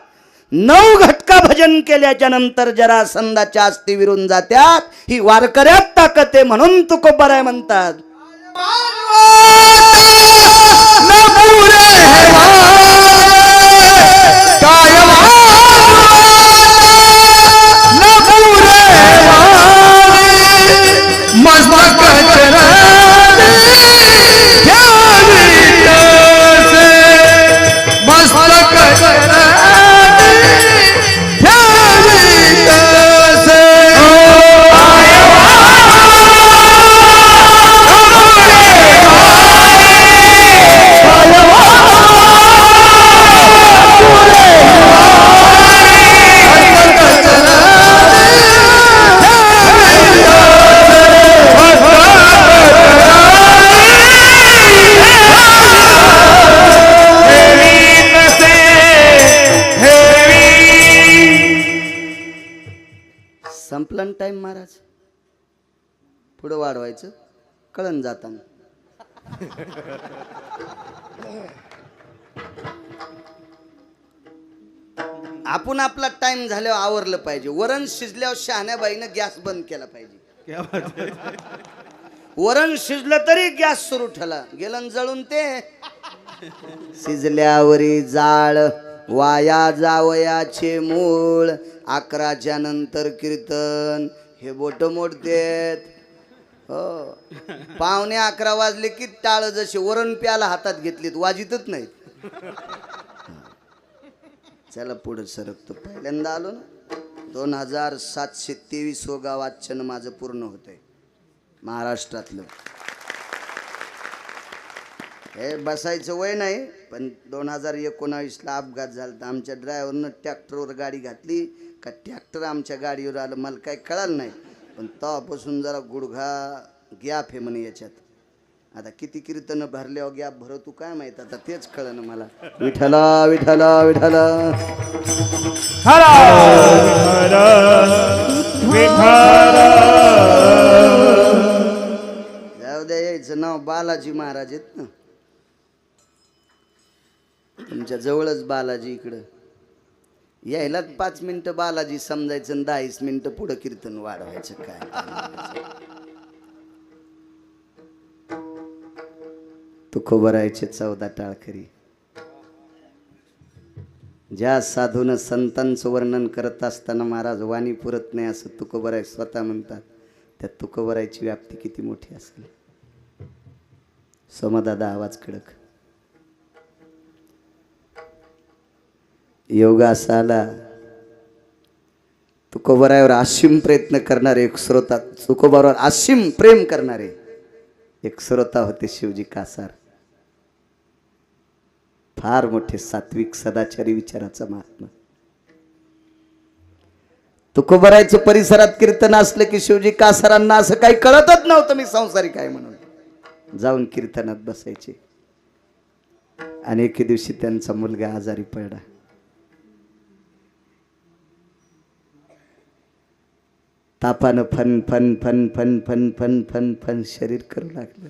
9 घटका भजन केल्याच्या नंतर जरासंधाच्या अस्थी विरून जात्यात. ही वारकऱ्यात ताकद आहे, म्हणून तुकोबाराय म्हणतात. संपलन टाइम महाराज, पुढं वाढवायचं कळण जाताना. आपण आपला टाइम झाल्यावर आवरलं पाहिजे. वरण शिजल्यावर शहाण्याबाईनं गॅस बंद केला पाहिजे. वरण शिजलं तरी गॅस सुरू ठेवला, गेलं जळून ते. शिजल्यावरी जाळ वाया जावयाचे मूळ, 11च्या नंतर कीर्तन हे बोट मोडतेत. हो, 11:15 वाजले की टाळ जसे वरण प्याला हातात घेतलीत वाजितच नाहीत. चला पुढे सरकतो. पहिल्यांदा आलो ना, 2723 गाव वाचन माझं पूर्ण होतंय महाराष्ट्रातलं. हे बसायचं वय नाही, पण 2019ला अपघात झाला तर आमच्या ड्रायव्हरनं ट्रॅक्टरवर गाडी घातली का ट्रॅक्टर आमच्या गाडीवर आलं, मला काही कळालं नाही. पण तेव्हापासून जरा गुडघा गॅप आहे म्हणे याच्यात. आता किती कीर्तनं भरल्यावर गॅप भरतो काय माहित, आता तेच कळलं मला. विठला विठला विठला जाऊ द्या. यायचं नाव बालाजी महाराज आहेत ना, तुमच्या जवळच बालाजी. इकडं यायला 5 मिनिटं बालाजी समजायचं आणि 10 मिनिटं पुढं कीर्तन वाढवायचं. काय तुकोबारायचे 14 टाळकरी. ज्या साधून संतांचं वर्णन करत असताना महाराज वाणी पुरत नाही असं तुकोबाराय स्वतः म्हणतात. त्या तुकोबारायची व्याप्ती किती मोठी असेल. सोमदादा आवाज कडक. योगासाला तुकोबारावर असीम प्रयत्न करणारे एक श्रोता, तुकोबारावर असीम प्रेम करणारे एक श्रोता होते शिवजी कासार. फार मोठे सात्विक सदाचारी विचाराचा महात्मा. तुकोबारायचं परिसरात कीर्तन असलं की शिवजी कासारांना असं काही कळतच नव्हतं मी संसारिक आहे म्हणून. जाऊन कीर्तनात बसायचे. आणि एके दिवशी त्यांचा मुलगा आजारी पडला. तापानं फन फन फन फन फन फन फन फन शरीर करू लागलं.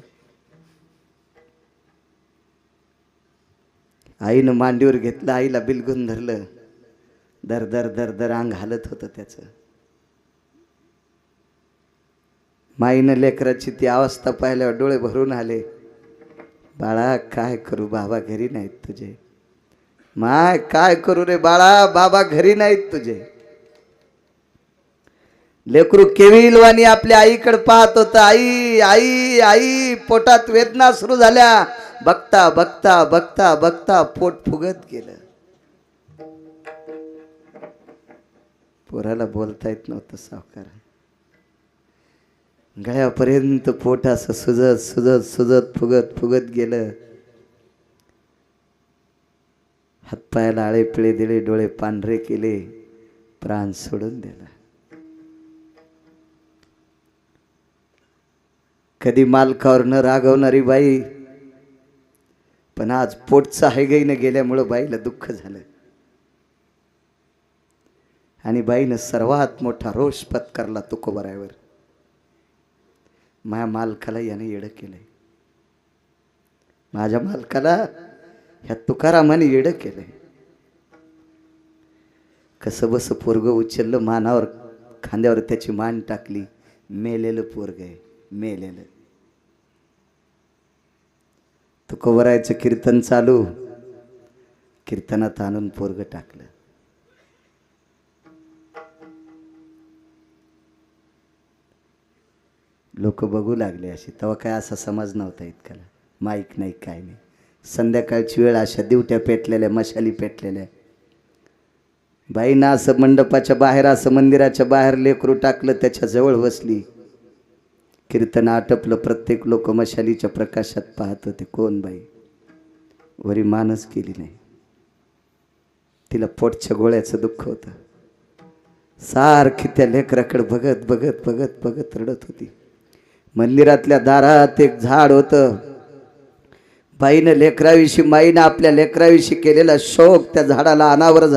आईनं मांडीवर घेतलं, आईला बिलगून धरलं. दर दर दर दर अंग हालत होतं त्याचं. माईनं लेकराची ती अवस्था पाहिल्यावर डोळे भरून आले. बाळा काय करू, बाबा घरी नाहीत तुझे. माय काय करू रे बाळा, बाबा घरी नाहीत तुझे. लेकरू केविलवाणी आपल्या आईकडे पाहत होतं. आई आई आई, पोटात वेदना सुरू झाल्या. बघता बघता बघता बघता पोट फुगत गेलं. पोराला बोलता येत नव्हतं सावकार. गळ्यापर्यंत पोट असं सुजत सुजत सुजत फुगत फुगत गेलं. हातपायाला आळे पिळे दिले, डोळे पांढरे केले, प्राण सोडून दिला. कधी मालकावर न रागवणारी बाई, पण आज पोटचं हायगाईनं गेल्यामुळं बाईला दुःख झालं. आणि बाईनं सर्वात मोठा रोष पत्करला तुकोबारायवर. माझ्या मालकाला याने येडं केलंय, माझ्या मालकाला ह्या तुकारामाने येडं केलंय. कसं बस पोरग उचललं मानावर, खांद्यावर त्याची मान टाकली. मेलेलं पोरग आहे, मेलेलं. तुकोबारायचं कीर्तन चालू, कीर्तनात आणून पोरग टाकलं. लोक बघू लागले अशी. तेव्हा काय असा समाज नव्हता इतकाला, माईक नाही काय नाही. संध्याकाळची वेळ, अशा दिवट्या पेटलेल्या, मशाली पेटलेल्या. बाईनं असं मंडपाच्या बाहेर, असं मंदिराच्या बाहेर लेकरू टाकलं, त्याच्या जवळ बसली. कीर्तन आटपलं. प्रत्येक लोक मशालीच्या प्रकाशात पाहत होते. कोण बाई? वरी मानच केली नाही. तिला पोटच्या गोळ्याचं दुःख होतं. सारखी त्या लेकराकडे बघत बघत बघत बघत रडत होती. मंदिरातल्या दारात एक झाड होतं. बाईनं लेकराविषयी, माईनं आपल्या लेकराविषयी केलेला शोक त्या झाडाला अनावर झाला.